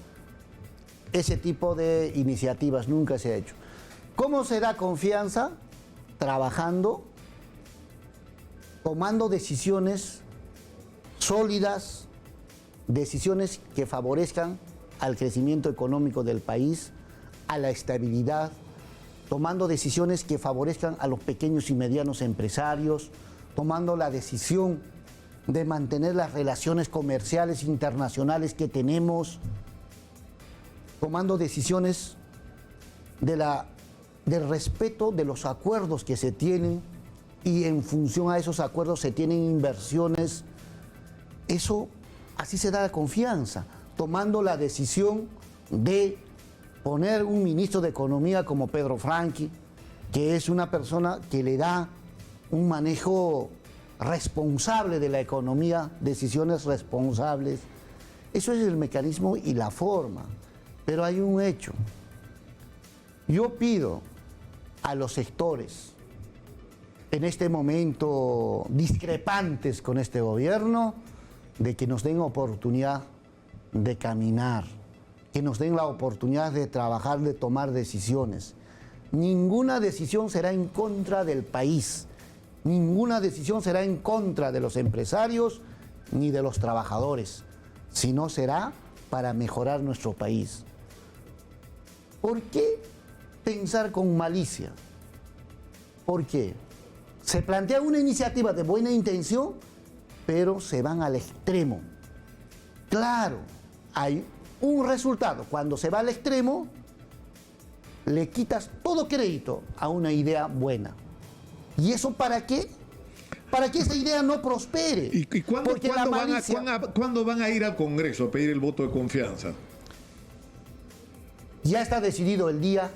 ese tipo de iniciativas, nunca se ha hecho. ¿Cómo se da confianza? Trabajando, tomando decisiones sólidas, decisiones que favorezcan al crecimiento económico del país, a la estabilidad, tomando decisiones que favorezcan a los pequeños y medianos empresarios, tomando la decisión de mantener las relaciones comerciales internacionales que tenemos, tomando decisiones del respeto de los acuerdos que se tienen, y en función a esos acuerdos se tienen inversiones. Eso, así se da la confianza, tomando la decisión de poner un ministro de Economía como Pedro Franqui, que es una persona que le da un manejo responsable de la economía, decisiones responsables. Eso es el mecanismo y la forma. Pero hay un hecho. Yo pido a los sectores, en este momento discrepantes con este gobierno, de que nos den oportunidad de caminar, que nos den la oportunidad de trabajar, de tomar decisiones. Ninguna decisión será en contra del país, ninguna decisión será en contra de los empresarios ni de los trabajadores, sino será para mejorar nuestro país. ¿Por qué pensar con malicia? ¿Por qué? Se plantea una iniciativa de buena intención, pero se van al extremo. Claro, hay un resultado. Cuando se va al extremo, le quitas todo crédito a una idea buena. ¿Y eso para qué? Para que esa idea no prospere.
¿Y cuándo van a ir al Congreso a pedir el voto de confianza?
Ya está decidido el día,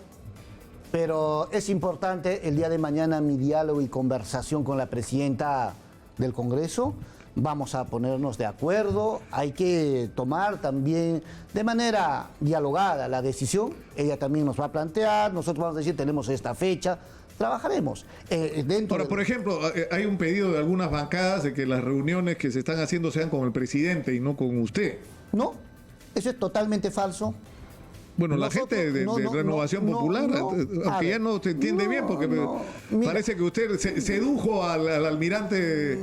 pero es importante el día de mañana mi diálogo y conversación con la presidenta del Congreso. Vamos a ponernos de acuerdo, hay que tomar también de manera dialogada la decisión. Ella también nos va a plantear, nosotros vamos a decir tenemos esta fecha, trabajaremos.
Ahora, por ejemplo, hay un pedido de algunas bancadas de que las reuniones que se están haciendo sean con el presidente y no con usted.
No, eso es totalmente falso.
Bueno, nosotros, la gente de Renovación Popular, aunque ya no se entiende bien, porque parece que usted sedujo al almirante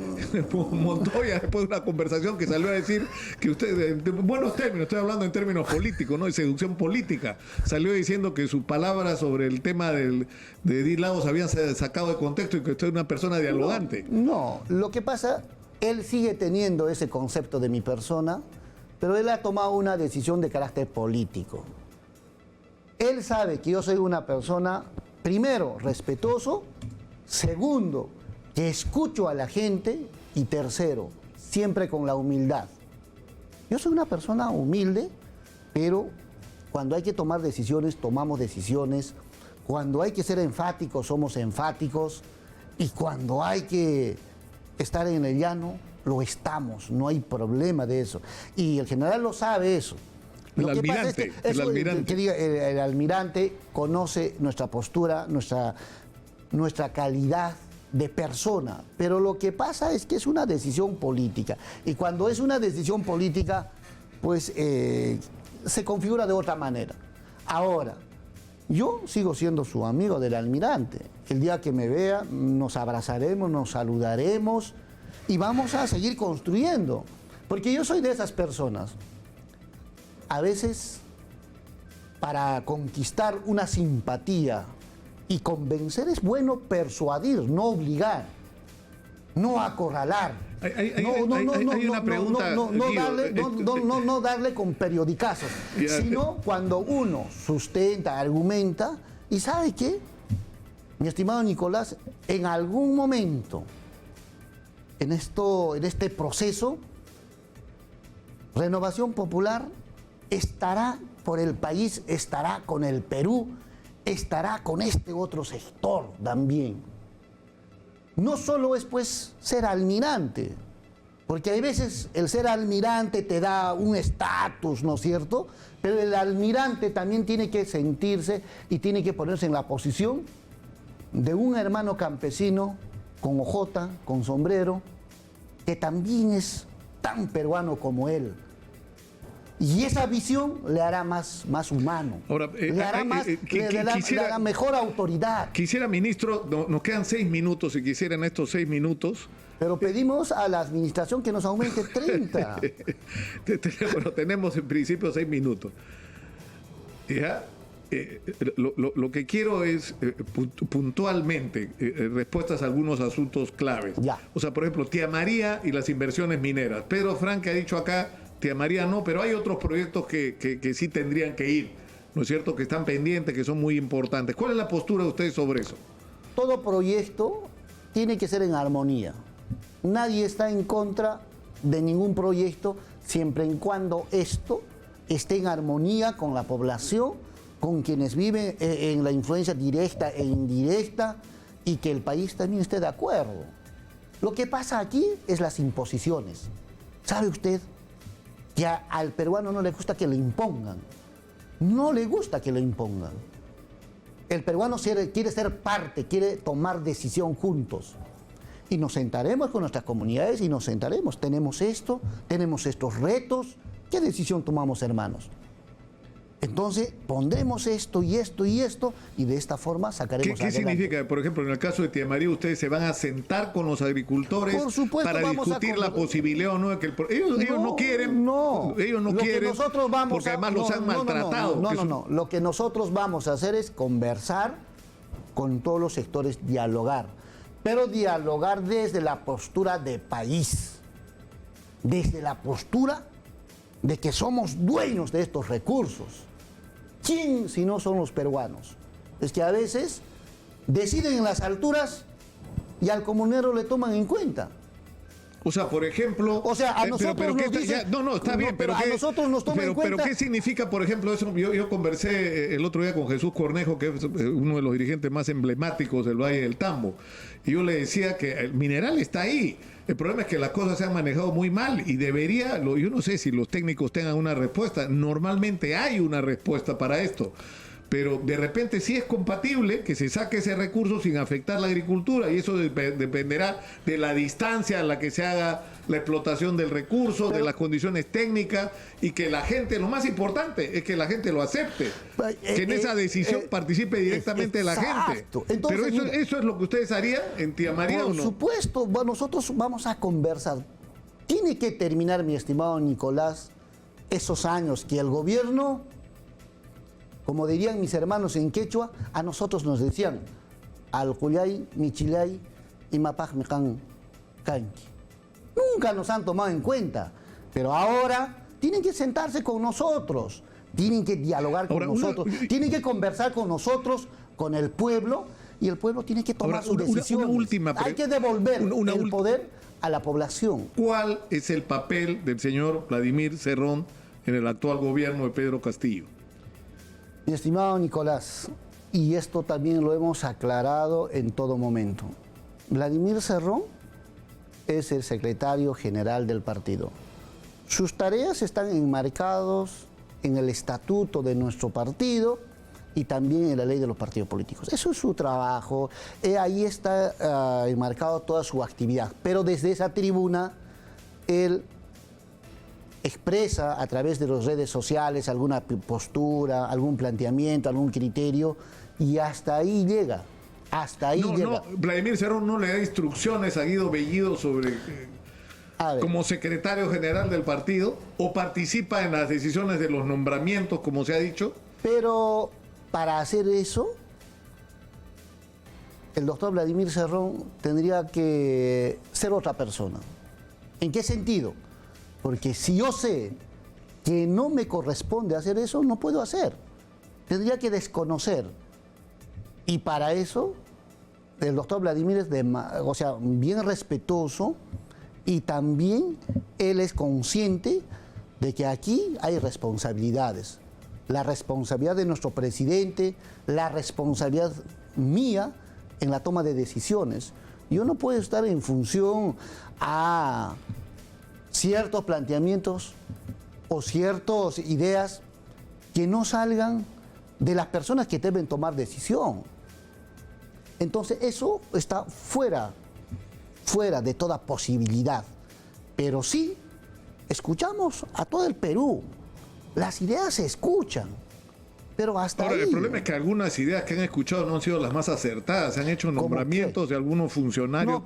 Montoya después de una conversación que salió a decir que usted, en buenos términos, estoy hablando en términos políticos, ¿no? De seducción política, salió diciendo que sus palabras sobre el tema de Edith Lagos habían sacado de contexto y que usted es una persona dialogante.
No, lo que pasa, él sigue teniendo ese concepto de mi persona, pero él ha tomado una decisión de carácter político. Él sabe que yo soy una persona, primero, respetuoso, segundo, que escucho a la gente y tercero, siempre con la humildad. Yo soy una persona humilde, pero cuando hay que tomar decisiones, tomamos decisiones. Cuando hay que ser enfáticos, somos enfáticos. Y cuando hay que estar en el llano, lo estamos. No hay problema de eso. Y el general lo sabe eso.
El almirante,
el almirante conoce nuestra postura, nuestra calidad de persona, pero lo que pasa es que es una decisión política, y cuando es una decisión política, pues se configura de otra manera. Ahora, yo sigo siendo su amigo del almirante. El día que me vea, nos abrazaremos, nos saludaremos y vamos a seguir construyendo, porque yo soy de esas personas. A veces, para conquistar una simpatía y convencer, es bueno persuadir, no obligar, no acorralar.
Hay una pregunta.
No darle con periodicazos, sino cuando uno sustenta, argumenta, y ¿sabe qué? Mi estimado Nicolás, en algún momento, en este proceso, Renovación Popular estará por el país, estará con el Perú, estará con este otro sector también. No solo es pues ser almirante, Porque hay veces el ser almirante te da un estatus, ¿no es cierto? Pero el almirante también tiene que sentirse y tiene que ponerse en la posición de un hermano campesino con hojota, con sombrero, que también es tan peruano como él. Y esa visión le hará más humano.
Ahora,
le hará le dará mejor autoridad.
Quisiera, ministro, nos quedan 6 minutos, si quisieran estos 6 minutos.
Pero pedimos a la administración que nos aumente 30.
Bueno, tenemos en principio 6 minutos. ¿Ya? Lo que quiero es puntualmente respuestas a algunos asuntos claves.
Ya.
O sea, por ejemplo, Tía María y las inversiones mineras. Pedro Frank ha dicho acá, Tía María no, pero hay otros proyectos que sí tendrían que ir, ¿no es cierto?, que están pendientes, que son muy importantes. ¿Cuál es la postura de ustedes sobre eso?
Todo proyecto tiene que ser en armonía. Nadie está en contra de ningún proyecto siempre y cuando esto esté en armonía con la población, con quienes viven en la influencia directa e indirecta y que el país también esté de acuerdo. Lo que pasa aquí es las imposiciones. ¿Sabe usted que al peruano no le gusta que le impongan? No le gusta que le impongan. El peruano quiere ser parte, quiere tomar decisión juntos. Y nos sentaremos con nuestras comunidades y nos sentaremos. Tenemos esto, tenemos estos retos. ¿Qué decisión tomamos, hermanos? Entonces, pondremos esto y esto y esto y de esta forma sacaremos
¿Qué significa? Por ejemplo, en el caso de Tía María, ustedes se van a sentar con los agricultores para discutir la posibilidad o no de que ellos no quieren.
No,
ellos no quieren porque además los han maltratado.
No. Lo que nosotros vamos a hacer es conversar con todos los sectores, dialogar. Pero dialogar desde la postura de país, desde la postura de que somos dueños de estos recursos. ¿Quién si no son los peruanos? Es que a veces deciden en las alturas y al comunero le toman en cuenta.
O sea, por ejemplo...
O sea, a nosotros nos dicen...
está bien, pero
a nosotros nos toman en cuenta...
Pero ¿qué significa, por ejemplo, eso? Yo conversé el otro día con Jesús Cornejo, que es uno de los dirigentes más emblemáticos del Valle del Tambo, y yo le decía que el mineral está ahí. El problema es que las cosas se han manejado muy mal y debería, yo no sé si los técnicos tengan una respuesta, normalmente hay una respuesta para esto. Pero de repente sí es compatible que se saque ese recurso sin afectar la agricultura y eso dependerá de la distancia a la que se haga la explotación del recurso, de las condiciones técnicas y que la gente, lo más importante es que la gente lo acepte, que en esa decisión participe directamente la gente.
Entonces,
pero eso es lo que ustedes harían en Tía María, ¿o no?
Por supuesto, nosotros vamos a conversar. Tiene que terminar, mi estimado Nicolás, esos años que el gobierno... Como dirían mis hermanos en quechua, a nosotros nos decían al Juliay, Michilay y Mapaj Mecan Kanki. Nunca nos han tomado en cuenta, pero ahora tienen que sentarse con nosotros, tienen que dialogar con nosotros, tienen que conversar con nosotros, con el pueblo, y el pueblo tiene que tomar sus decisiones. Hay que devolver el poder a la población.
¿Cuál es el papel del señor Vladimir Cerrón en el actual gobierno de Pedro Castillo?
Mi estimado Nicolás, y esto también lo hemos aclarado en todo momento, Vladimir Cerrón es el secretario general del partido. Sus tareas están enmarcadas en el estatuto de nuestro partido y también en la ley de los partidos políticos. Eso es su trabajo, ahí está enmarcado toda su actividad, pero desde esa tribuna él expresa a través de las redes sociales alguna postura, algún planteamiento, algún criterio, y hasta ahí llega. Hasta ahí llega.
Vladimir Cerrón no le da instrucciones a Guido Bellido sobre como secretario general del partido, o participa en las decisiones de los nombramientos, como se ha dicho.
Pero para hacer eso, el doctor Vladimir Cerrón tendría que ser otra persona. ¿En qué sentido? Porque si yo sé que no me corresponde hacer eso, no puedo hacer. Tendría que desconocer. Y para eso, el doctor Vladimir es bien respetuoso y también él es consciente de que aquí hay responsabilidades. La responsabilidad de nuestro presidente, la responsabilidad mía en la toma de decisiones. Yo no puedo estar en función a ciertos planteamientos o ciertas ideas que no salgan de las personas que deben tomar decisión. Entonces eso está fuera de toda posibilidad. Pero sí, escuchamos a todo el Perú. Las ideas se escuchan. Pero hasta
ahora,
ahí.
el problema es que algunas ideas que han escuchado no han sido las más acertadas. Se han hecho nombramientos de algunos funcionarios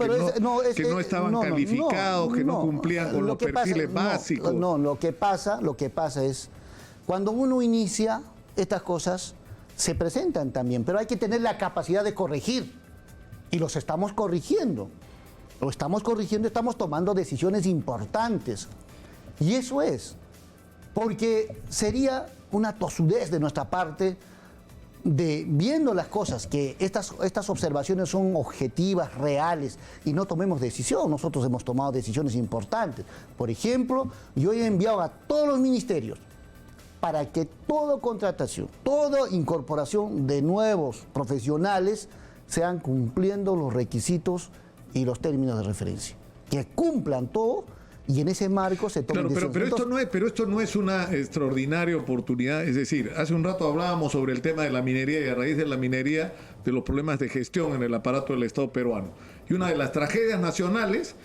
que no estaban calificados, que no cumplían con los perfiles básicos.
Lo que pasa es, cuando uno inicia, estas cosas se presentan también, pero hay que tener la capacidad de corregir. Y los estamos corrigiendo. Lo estamos corrigiendo, estamos tomando decisiones importantes. Y eso es, porque sería una tosudez de nuestra parte de, viendo las cosas, que estas observaciones son objetivas, reales, y no tomemos decisión. Nosotros hemos tomado decisiones importantes. Por ejemplo, yo he enviado a todos los ministerios para que toda contratación, toda incorporación de nuevos profesionales sean cumpliendo los requisitos y los términos de referencia. Que cumplan todo. Y en ese marco se toma
claro, pero esto no es una extraordinaria oportunidad. Es decir, hace un rato hablábamos sobre el tema de la minería y a raíz de la minería, de los problemas de gestión en el aparato del Estado peruano. Y una de las tragedias nacionales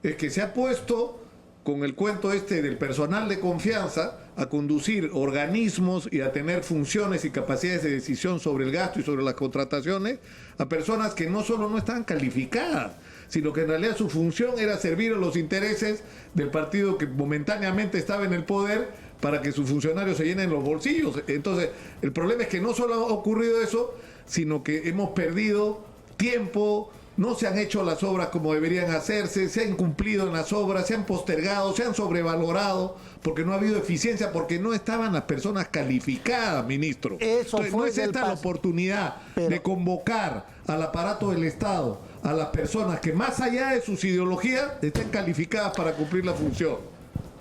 es que se ha puesto con el cuento del personal de confianza a conducir organismos y a tener funciones y capacidades de decisión sobre el gasto y sobre las contrataciones a personas que no solo no están calificadas, sino que en realidad su función era servir a los intereses del partido que momentáneamente estaba en el poder para que sus funcionarios se llenen los bolsillos. Entonces, el problema es que no solo ha ocurrido eso, sino que hemos perdido tiempo, no se han hecho las obras como deberían hacerse, se han incumplido en las obras, se han postergado, se han sobrevalorado, porque no ha habido eficiencia, porque no estaban las personas calificadas, ministro. Entonces, no es esta la oportunidad de convocar al aparato del Estado, a las personas que más allá de sus ideologías estén calificadas para cumplir la función.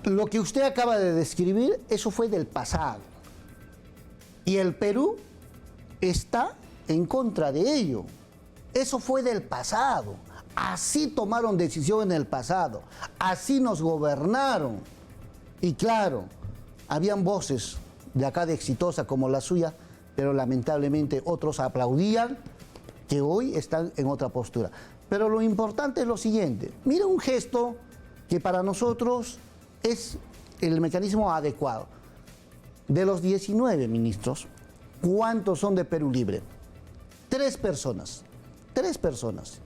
Lo que usted acaba de describir, eso fue del pasado. Y el Perú está en contra de ello. Eso fue del pasado. Así tomaron decisión en el pasado. Así nos gobernaron. Y claro, habían voces de acá de Exitosa como la suya, pero lamentablemente otros aplaudían, que hoy están en otra postura. Pero lo importante es lo siguiente. Mira un gesto que para nosotros es el mecanismo adecuado. De los 19 ministros, ¿cuántos son de Perú Libre? 3 personas. 3 personas.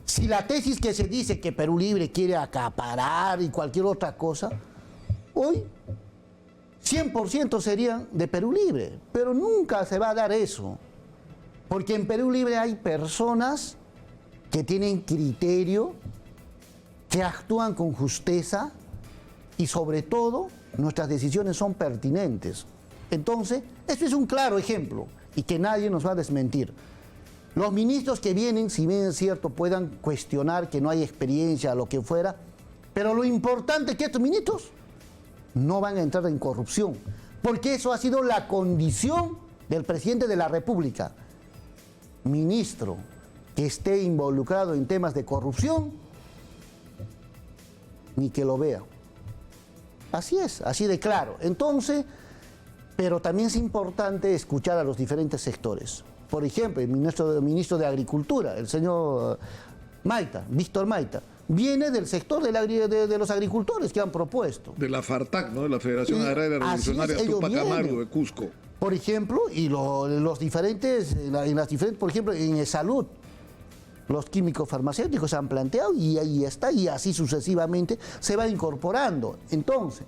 Si la tesis que se dice que Perú Libre quiere acaparar y cualquier otra cosa, hoy 100% serían de Perú Libre, pero nunca se va a dar eso. Porque en Perú Libre hay personas que tienen criterio, que actúan con justeza y sobre todo nuestras decisiones son pertinentes. Entonces, esto es un claro ejemplo y que nadie nos va a desmentir. Los ministros que vienen, si bien es cierto, puedan cuestionar que no hay experiencia, lo que fuera, pero lo importante es que estos ministros no van a entrar en corrupción, porque eso ha sido la condición del presidente de la República. Ministro que esté involucrado en temas de corrupción, ni que lo vea. Así es, así de claro. Entonces, pero también es importante escuchar a los diferentes sectores. Por ejemplo, el ministro de Agricultura, el señor Maita, Víctor Maita, viene del sector de los agricultores que han propuesto.
De la FARTAC, ¿no? De la Federación Agraria Revolucionaria Tupac Amaru de Cusco.
Por ejemplo, y los diferentes, por ejemplo, en salud, los químicos farmacéuticos se han planteado y ahí está, y así sucesivamente se va incorporando. Entonces,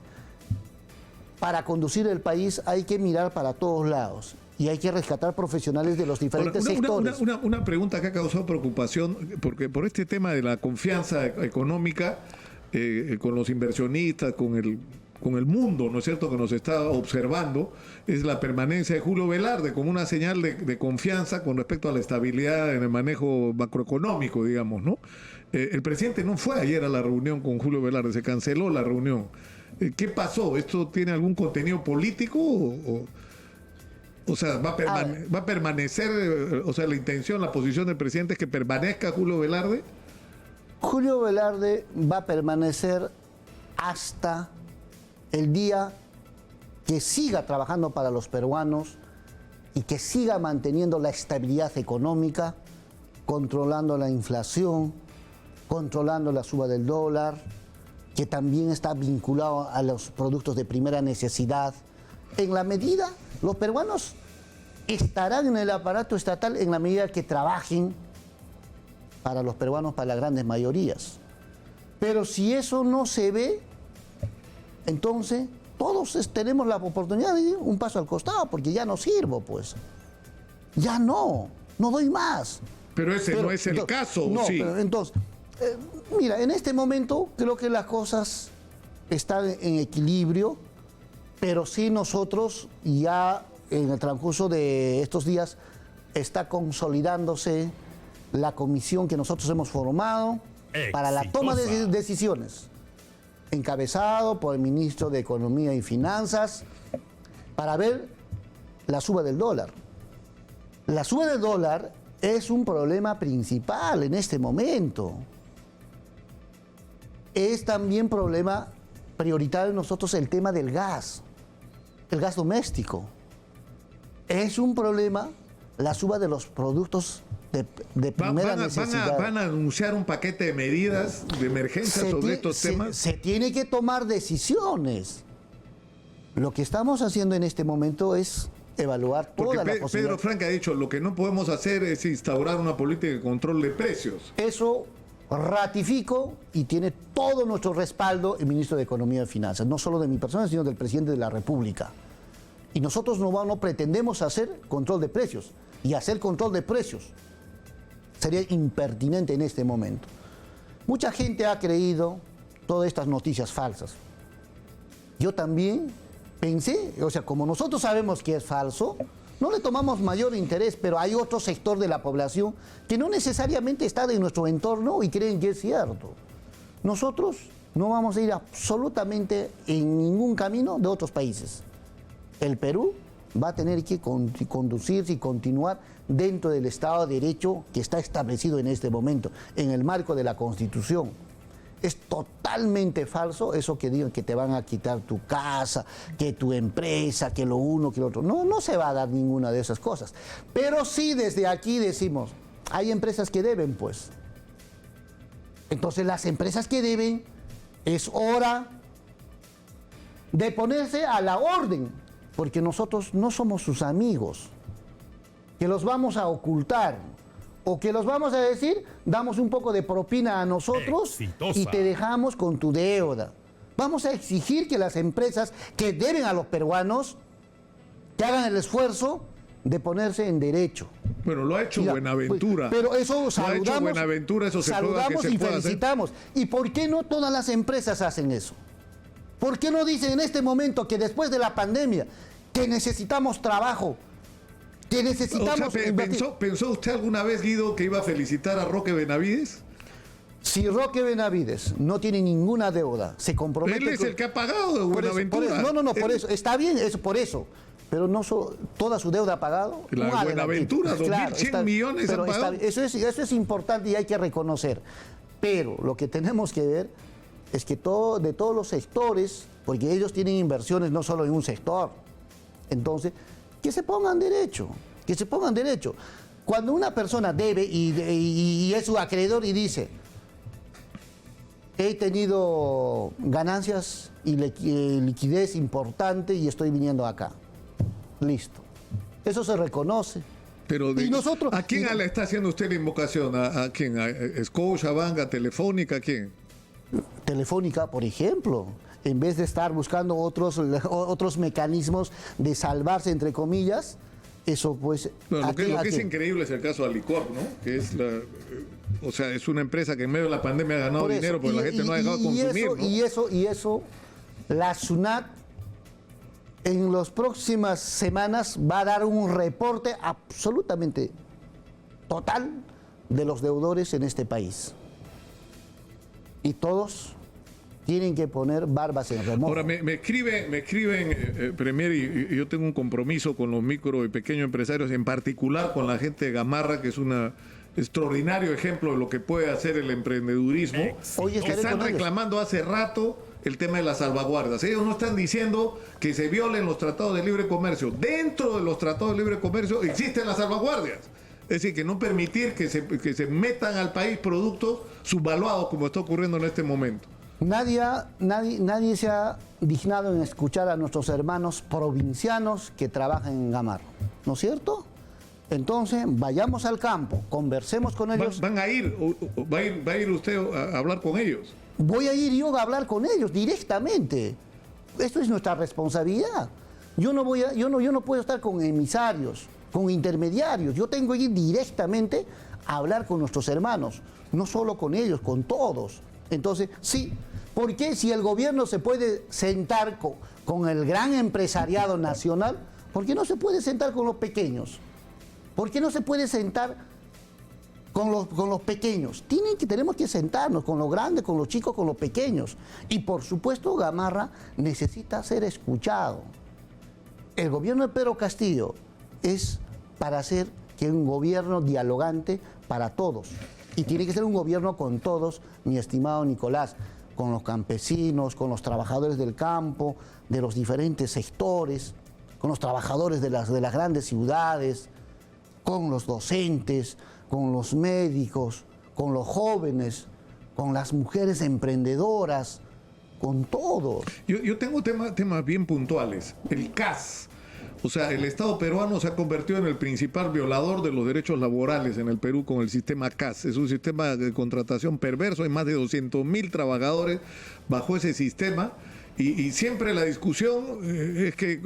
para conducir el país hay que mirar para todos lados y hay que rescatar profesionales de los diferentes sectores.
Una pregunta que ha causado preocupación, porque por este tema de la confianza económica con los inversionistas, con el mundo, ¿no es cierto?, que nos está observando, es la permanencia de Julio Velarde como una señal de confianza con respecto a la estabilidad en el manejo macroeconómico, digamos, ¿no? El presidente no fue ayer a la reunión con Julio Velarde, se canceló la reunión. ¿Qué pasó? ¿Esto tiene algún contenido político o sea, va a permanecer, o sea, la intención, la posición del presidente es que permanezca Julio Velarde?
Julio Velarde va a permanecer hasta el día que siga trabajando para los peruanos y que siga manteniendo la estabilidad económica, controlando la inflación, controlando la suba del dólar, que también está vinculado a los productos de primera necesidad. En la medida, los peruanos estarán en el aparato estatal en la medida que trabajen para los peruanos, para las grandes mayorías. Pero si eso no se ve, entonces todos tenemos la oportunidad de ir un paso al costado, porque ya no sirvo, pues. Ya no doy más.
Pero ese no es el caso,
no,
sí.
Pero entonces, mira, en este momento creo que las cosas están en equilibrio, pero sí nosotros ya en el transcurso de estos días está consolidándose la comisión que nosotros hemos formado para la toma de decisiones, encabezado por el ministro de Economía y Finanzas, para ver la suba del dólar. La suba del dólar es un problema principal en este momento. Es también problema prioritario en nosotros el tema del gas, el gas doméstico. Es un problema la suba de los productos de primera necesidad.
¿Van a anunciar un paquete de medidas de emergencia sobre estos temas?
Se tiene que tomar decisiones. Lo que estamos haciendo en este momento es evaluar toda la posibilidad.
Pedro Franque ha dicho, lo que no podemos hacer es instaurar una política de control de precios.
Eso ratifico y tiene todo nuestro respaldo el ministro de Economía y Finanzas, no solo de mi persona, sino del presidente de la República. Y nosotros no pretendemos hacer control de precios. Y hacer control de precios sería impertinente en este momento. Mucha gente ha creído todas estas noticias falsas. Yo también pensé, o sea, como nosotros sabemos que es falso, no le tomamos mayor interés, pero hay otro sector de la población que no necesariamente está en nuestro entorno y creen que es cierto. Nosotros no vamos a ir absolutamente en ningún camino de otros países. El Perú va a tener que conducirse y continuar dentro del Estado de Derecho que está establecido en este momento, en el marco de la Constitución. Es totalmente falso eso que digan que te van a quitar tu casa, que tu empresa, que lo uno, que lo otro. No se va a dar ninguna de esas cosas. Pero sí desde aquí decimos, hay empresas que deben, pues. Entonces las empresas que deben, es hora de ponerse a la orden, porque nosotros no somos sus amigos, que los vamos a ocultar o que los vamos a decir, damos un poco de propina a nosotros y te dejamos con tu deuda. Vamos a exigir que las empresas que deben a los peruanos que hagan el esfuerzo de ponerse en derecho.
Bueno, lo ha hecho Buenaventura.
Pero eso saludamos,
lo ha hecho Buenaventura, eso
saludamos y felicitamos. ¿Y por qué no todas las empresas hacen eso? ¿Por qué no dicen en este momento que después de la pandemia que necesitamos trabajo, que necesitamos...
O sea, ¿pensó usted alguna vez, Guido, que iba a felicitar a Roque Benavides?
Si Roque Benavides no tiene ninguna deuda, se compromete...
Él es el que ha pagado de Buenaventura.
Por eso, está bien, eso por eso. Pero no toda su deuda ha pagado.
La Buenaventura, 2.100 millones ha pagado.
Eso es importante y hay que reconocer. Pero lo que tenemos que ver es que de todos los sectores, porque ellos tienen inversiones no solo en un sector, entonces, que se pongan derecho, Cuando una persona debe y es su acreedor y dice, he tenido ganancias y liquidez importante y estoy viniendo acá. Listo. Eso se reconoce.
Pero
y nosotros,
¿a quién le está haciendo usted la invocación? ¿A quién? ¿A Scotiabank, a Telefónica? ¿A quién?
Telefónica, por ejemplo, en vez de estar buscando otros mecanismos de salvarse, entre comillas, eso pues...
Bueno, lo que es increíble es el caso de Alicorp, ¿no? Que es o sea, es una empresa que en medio de la pandemia ha ganado dinero porque la gente no ha dejado consumir, ¿no?
Y eso, la SUNAT en las próximas semanas va a dar un reporte absolutamente total de los deudores en este país. Y todos tienen que poner barbas en remojo.
Ahora, me escriben, Premier, y yo tengo un compromiso con los micro y pequeños empresarios, en particular con la gente de Gamarra, que es un extraordinario ejemplo de lo que puede hacer el emprendedurismo.
Hoy
están reclamando hace rato el tema de las salvaguardas. Ellos no están diciendo que se violen los tratados de libre comercio. Dentro de los tratados de libre comercio existen las salvaguardias. Es decir, que no permitir que se metan al país productos subvaluados como está ocurriendo en este momento.
Nadie se ha dignado en escuchar a nuestros hermanos provincianos que trabajan en Gamarra, ¿no es cierto? Entonces, vayamos al campo, conversemos con ellos.
¿Va a ir usted a hablar con ellos?
Voy a ir yo a hablar con ellos directamente. Esto es nuestra responsabilidad. Yo no puedo estar con emisarios, con intermediarios. Yo tengo que ir directamente a hablar con nuestros hermanos, no solo con ellos, con todos. Entonces, sí, ¿por qué si el gobierno se puede sentar con el gran empresariado nacional, por qué no se puede sentar con los pequeños? ¿Por qué no se puede sentar con los pequeños? Tenemos que sentarnos con los grandes, con los chicos, con los pequeños. Y por supuesto Gamarra necesita ser escuchado. El gobierno de Pedro Castillo es para ser un gobierno dialogante para todos. Y tiene que ser un gobierno con todos, mi estimado Nicolás, con los campesinos, con los trabajadores del campo, de los diferentes sectores, con los trabajadores de las grandes ciudades, con los docentes, con los médicos, con los jóvenes, con las mujeres emprendedoras, con todos.
Yo tengo temas bien puntuales. El CAS. O sea, el Estado peruano se ha convertido en el principal violador de los derechos laborales en el Perú con el sistema CAS. Es un sistema de contratación perverso, hay más de 200.000 trabajadores bajo ese sistema y siempre la discusión es que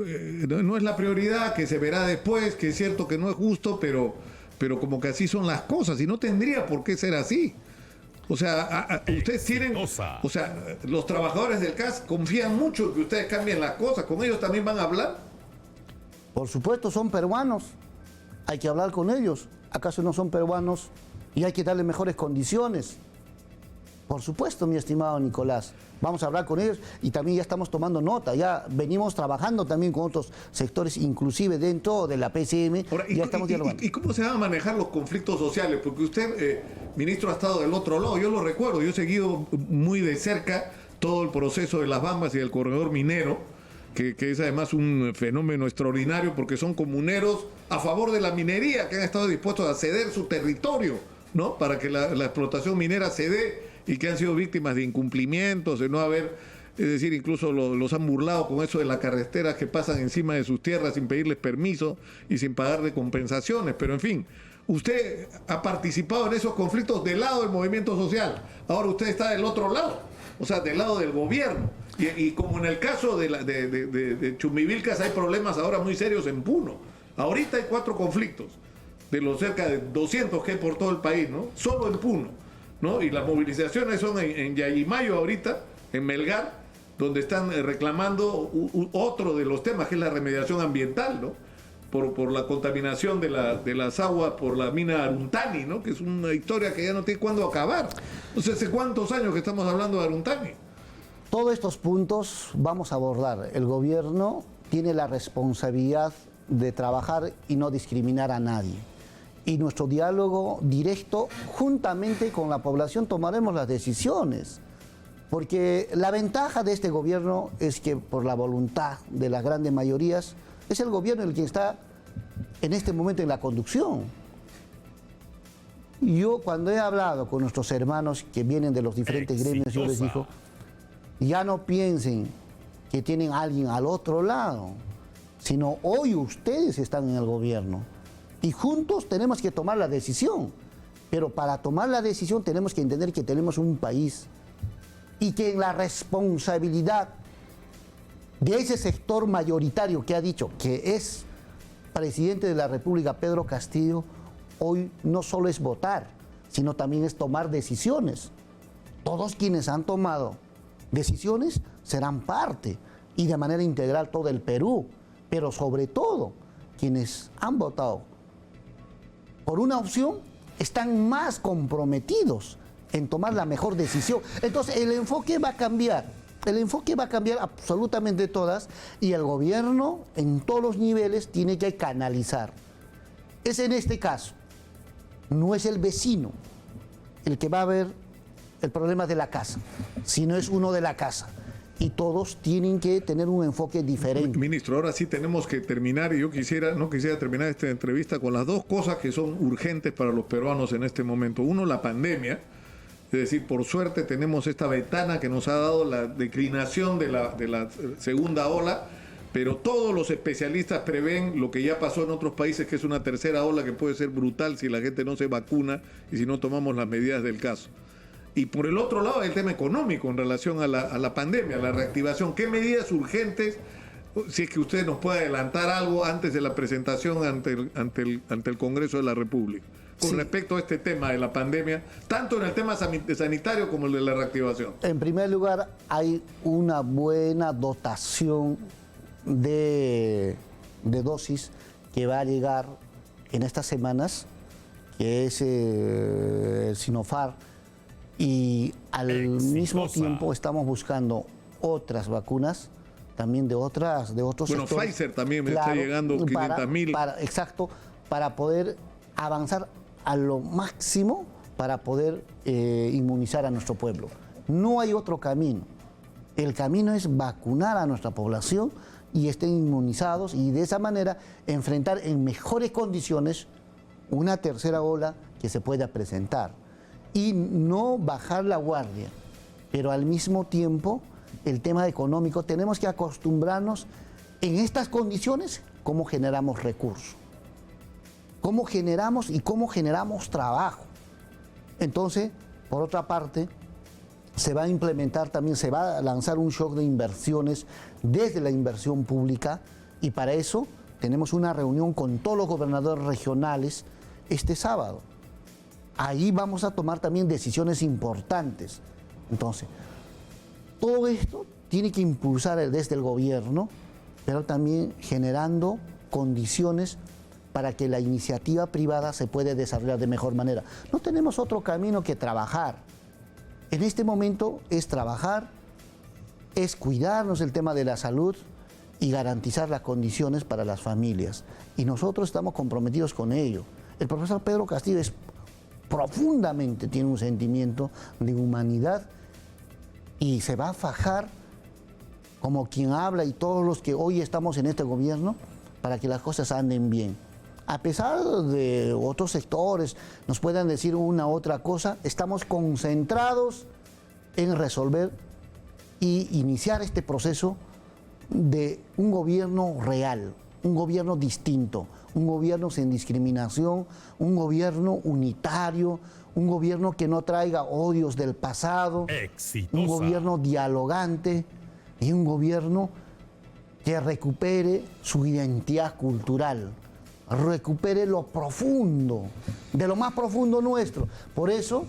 no es la prioridad, que se verá después, que es cierto que no es justo, pero como que así son las cosas y no tendría por qué ser así. O sea, ustedes tienen, o sea, los trabajadores del CAS confían mucho en que ustedes cambien las cosas, ¿con ellos también van a hablar?
Por supuesto, son peruanos, hay que hablar con ellos. ¿Acaso no son peruanos y hay que darles mejores condiciones? Por supuesto, mi estimado Nicolás, vamos a hablar con ellos y también ya estamos tomando nota, ya venimos trabajando también con otros sectores, inclusive dentro de la PCM.
Ahora,
ya estamos dialogando.
¿Y cómo se van a manejar los conflictos sociales? Porque usted, ministro, ha estado del otro lado, yo lo recuerdo, yo he seguido muy de cerca todo el proceso de las Bambas y del corredor minero, que es además un fenómeno extraordinario porque son comuneros a favor de la minería que han estado dispuestos a ceder su territorio, ¿no? Para que la explotación minera se dé y que han sido víctimas de incumplimientos, de no haber, es decir, incluso los han burlado con eso de las carreteras que pasan encima de sus tierras sin pedirles permiso y sin pagarle compensaciones, pero en fin, usted ha participado en esos conflictos del lado del movimiento social, ahora usted está del otro lado, o sea, del lado del gobierno. Y como en el caso de Chumivilcas hay problemas ahora muy serios en Puno. Ahorita hay 4 conflictos, de los cerca de 200 que hay por todo el país, ¿no? Solo en Puno, ¿no? Y las movilizaciones son en Yayimayo ahorita, en Melgar, donde están reclamando otro de los temas, que es la remediación ambiental, ¿no? Por la contaminación de las aguas por la mina Aruntani, ¿no? Que es una historia que ya no tiene cuándo acabar. No sé, ¿hace cuántos años que estamos hablando de Aruntani?
Todos estos puntos vamos a abordar. El gobierno tiene la responsabilidad de trabajar y no discriminar a nadie. Y nuestro diálogo directo, juntamente con la población, tomaremos las decisiones. Porque la ventaja de este gobierno es que por la voluntad de las grandes mayorías, es el gobierno el que está en este momento en la conducción. Yo cuando he hablado con nuestros hermanos que vienen de los diferentes gremios, yo les digo, ya no piensen que tienen a alguien al otro lado, sino hoy ustedes están en el gobierno y juntos tenemos que tomar la decisión. Pero para tomar la decisión tenemos que entender que tenemos un país y que en la responsabilidad de ese sector mayoritario que ha dicho que es presidente de la República, Pedro Castillo, hoy no solo es votar, sino también es tomar decisiones. Todos quienes han tomado decisiones serán parte y de manera integral todo el Perú, pero sobre todo quienes han votado por una opción están más comprometidos en tomar la mejor decisión. Entonces el enfoque va a cambiar absolutamente todas y el gobierno en todos los niveles tiene que canalizar. Es en este caso, no es el vecino el que va a ver el problema de la casa, sino es uno de la casa. y todos tienen que tener un enfoque diferente.
Ministro, ahora sí tenemos que terminar y yo no quisiera terminar esta entrevista con las dos cosas que son urgentes para los peruanos en este momento. Uno, la pandemia. Es decir, por suerte tenemos esta ventana que nos ha dado la declinación de la segunda ola, pero todos los especialistas prevén lo que ya pasó en otros países, que es una tercera ola que puede ser brutal si la gente no se vacuna y si no tomamos las medidas del caso. Y por el otro lado, el tema económico en relación a la pandemia, a la reactivación. ¿Qué medidas urgentes, si es que usted nos puede adelantar algo antes de la presentación ante el Congreso de la República, con respecto a este tema de la pandemia, tanto en el tema sanitario como el de la reactivación?
En primer lugar, hay una buena dotación de dosis que va a llegar en estas semanas, que es el Sinopharm, y al mismo tiempo estamos buscando otras vacunas también de otros sectores.
Pfizer también me está llegando 500,000.
Exacto, para poder avanzar a lo máximo para poder inmunizar a nuestro pueblo. No hay otro camino. El camino es vacunar a nuestra población y estén inmunizados y de esa manera enfrentar en mejores condiciones una tercera ola que se pueda presentar. Y no bajar la guardia, pero al mismo tiempo el tema económico, tenemos que acostumbrarnos en estas condiciones cómo generamos recursos, cómo generamos y cómo generamos trabajo. Entonces, por otra parte, se va a implementar también, se va a lanzar un shock de inversiones desde la inversión pública y para eso tenemos una reunión con todos los gobernadores regionales este sábado. Ahí vamos a tomar también decisiones importantes. Entonces, todo esto tiene que impulsar desde el gobierno, pero también generando condiciones para que la iniciativa privada se pueda desarrollar de mejor manera. No tenemos otro camino que trabajar. En este momento es trabajar, es cuidarnos el tema de la salud y garantizar las condiciones para las familias. Y nosotros estamos comprometidos con ello. El profesor Pedro Castillo profundamente tiene un sentimiento de humanidad y se va a fajar como quien habla y todos los que hoy estamos en este gobierno para que las cosas anden bien. A pesar de otros sectores nos puedan decir una u otra cosa, estamos concentrados en resolver y iniciar este proceso de un gobierno real, un gobierno distinto, un gobierno sin discriminación, un gobierno unitario, un gobierno que no traiga odios del pasado, un gobierno dialogante y un gobierno que recupere su identidad cultural, recupere lo profundo, de lo más profundo nuestro. Por eso,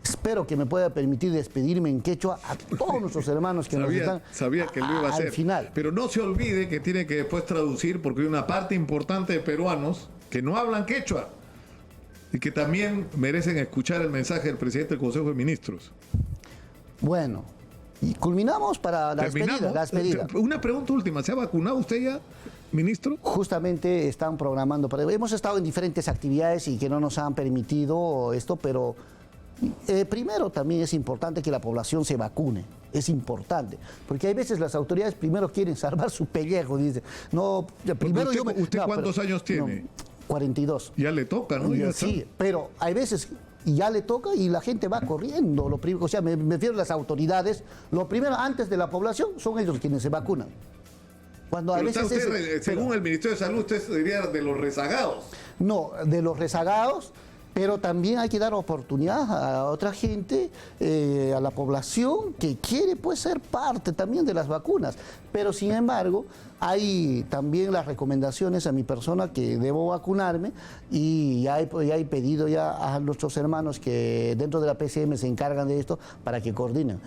espero que me pueda permitir despedirme en quechua a todos nuestros hermanos que nos están
sabía que lo iba a hacer.
Al final.
Pero no se olvide que tiene que después traducir porque hay una parte importante de peruanos que no hablan quechua y que también merecen escuchar el mensaje del presidente del Consejo de Ministros.
Bueno, y culminamos para la despedida.
Una pregunta última, ¿se ha vacunado usted ya, ministro?
Justamente están programando, hemos estado en diferentes actividades y que no nos han permitido esto, pero primero también es importante que la población se vacune, es importante, porque hay veces las autoridades primero quieren salvar su pellejo, dice, no, primero
¿Usted cuántos años tiene?
42.
Ya le toca, ¿no?
Sí, pero hay veces ya le toca y la gente va corriendo, o sea, me refiero a las autoridades, lo primero antes de la población son ellos quienes se vacunan. Cuando a veces
según el Ministerio de Salud, usted diría de los rezagados.
No, de los rezagados, pero también hay que dar oportunidad a otra gente, a la población que quiere pues ser parte también de las vacunas. Pero sin embargo, hay también las recomendaciones a mi persona que debo vacunarme y ya he pedido ya a nuestros hermanos que dentro de la PCM se encargan de esto para que coordinen.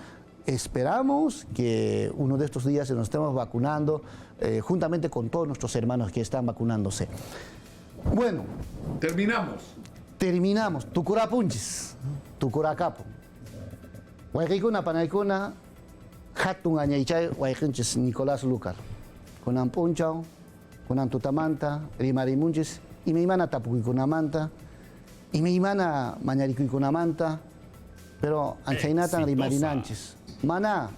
Esperamos que uno de estos días nos estemos vacunando juntamente con todos nuestros hermanos que están vacunándose. Bueno. Terminamos. Tucurapunchis, Tucuracapo. Huayquicuna panaykuna, hatun añaychay, huayquinchis Nicolás Lucar. Kunan punchaw, kunan tutamanta, rimarimunchis, y me imana tapuquikunamanta, y me imana mañaricuykunamanta, pero anchaynatan rimarinanchis. Mana,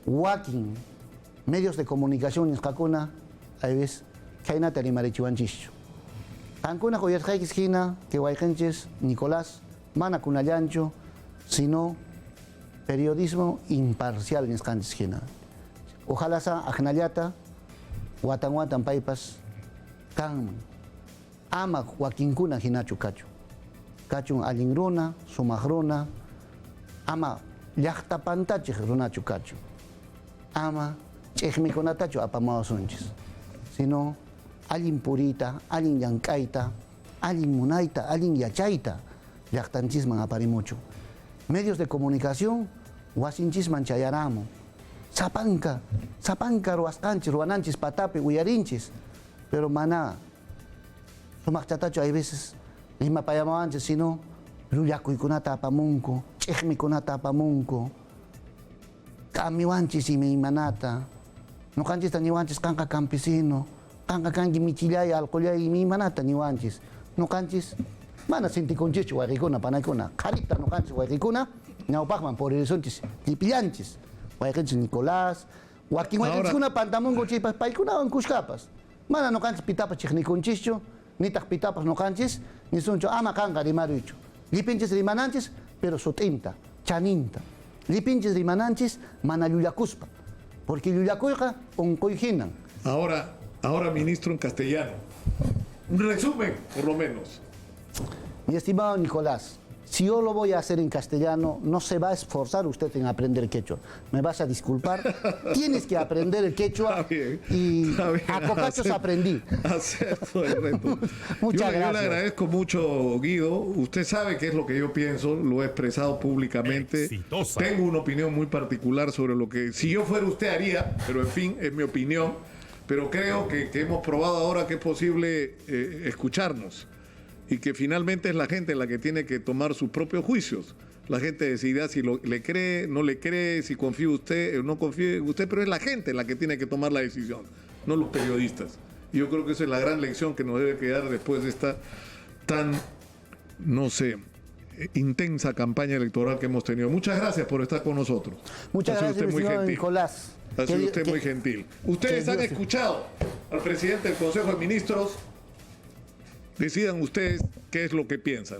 Walking, medios de comunicación en Kakuna, hay veces, que hay nada de marichuanchicho. Ancuna Joyasjaikis Gina, que Guayjenches, Nicolás, Mana Cunayancho, sino periodismo imparcial en Escanches Gina. Ojalá sa Agnayata, Guatanguatan Paipas, Kan, Ama Joaquincuna Ginachu Cacho. Cachun Alingruna, Sumagruna, Ama Yachta Pantache Runachu Cacho. Ama Chejmiconatacho Apamao Sunchis. Sino alguien purita, alguien yancaita, alguien munaita, alguien yachaita, yactanchisman aparimucho. Medios de comunicación, huasinchisman chayaramo. Zapanca, ruascanchis, ruananchis, patape, huyarinchis. Pero maná, sumachatacho hay veces, misma payamanches, sino, ruyacuiconata apamunco, chejmiconata apamunco, camiwanchis y mi manata, no canchis taniwanchis canca campesino, canca canqui michillaya, alcoyay y mi manata niwanchis, no canchis, mana sinti conchicho, guaricuna, panaicuna, carita no canchis, guaricuna, naupagman por el sonchis, lipillanchis, guaricunchis Nicolás, guarquinguanchis una pantamungo chipas, paicuna van cuscapas, mana no canchis pitapas chicniconchicho, ni tak pitapas no canchis, ni soncho ama canca de marucho, lipinches rimananchis, pero sotinta, chaninta. Lipinches rimananchis, mana yuyacuspa, porque yuyacuica oncoiginan.
Ahora ministro en castellano. Un resumen, por lo menos.
Mi estimado Nicolás, si yo lo voy a hacer en castellano, no se va a esforzar usted en aprender quechua. Me vas a disculpar. Tienes que aprender el quechua.
Está bien,
y
está bien,
a cocachos aprendí.
Acepto el reto.
Muchas
Yo
gracias.
le agradezco mucho, Guido. Usted sabe qué es lo que yo pienso, lo he expresado públicamente.
Exitosa.
Tengo una opinión muy particular sobre lo que, si yo fuera usted, haría, pero en fin, es mi opinión. Pero creo que hemos probado ahora que es posible escucharnos. Y que finalmente es la gente la que tiene que tomar sus propios juicios. La gente decidirá si le cree, no le cree, si confía usted o no confía en usted, pero es la gente la que tiene que tomar la decisión, no los periodistas. Y yo creo que esa es la gran lección que nos debe quedar después de esta tan, no sé, intensa campaña electoral que hemos tenido. Muchas gracias por estar con nosotros.
Muchas
Ha sido
gracias,
usted muy
señor
gentil.
Nicolás.
Ha sido
Que-
usted
que-
muy gentil. Ustedes
que
han
Dios-
escuchado al presidente del Consejo de Ministros. Decidan ustedes qué es lo que piensan.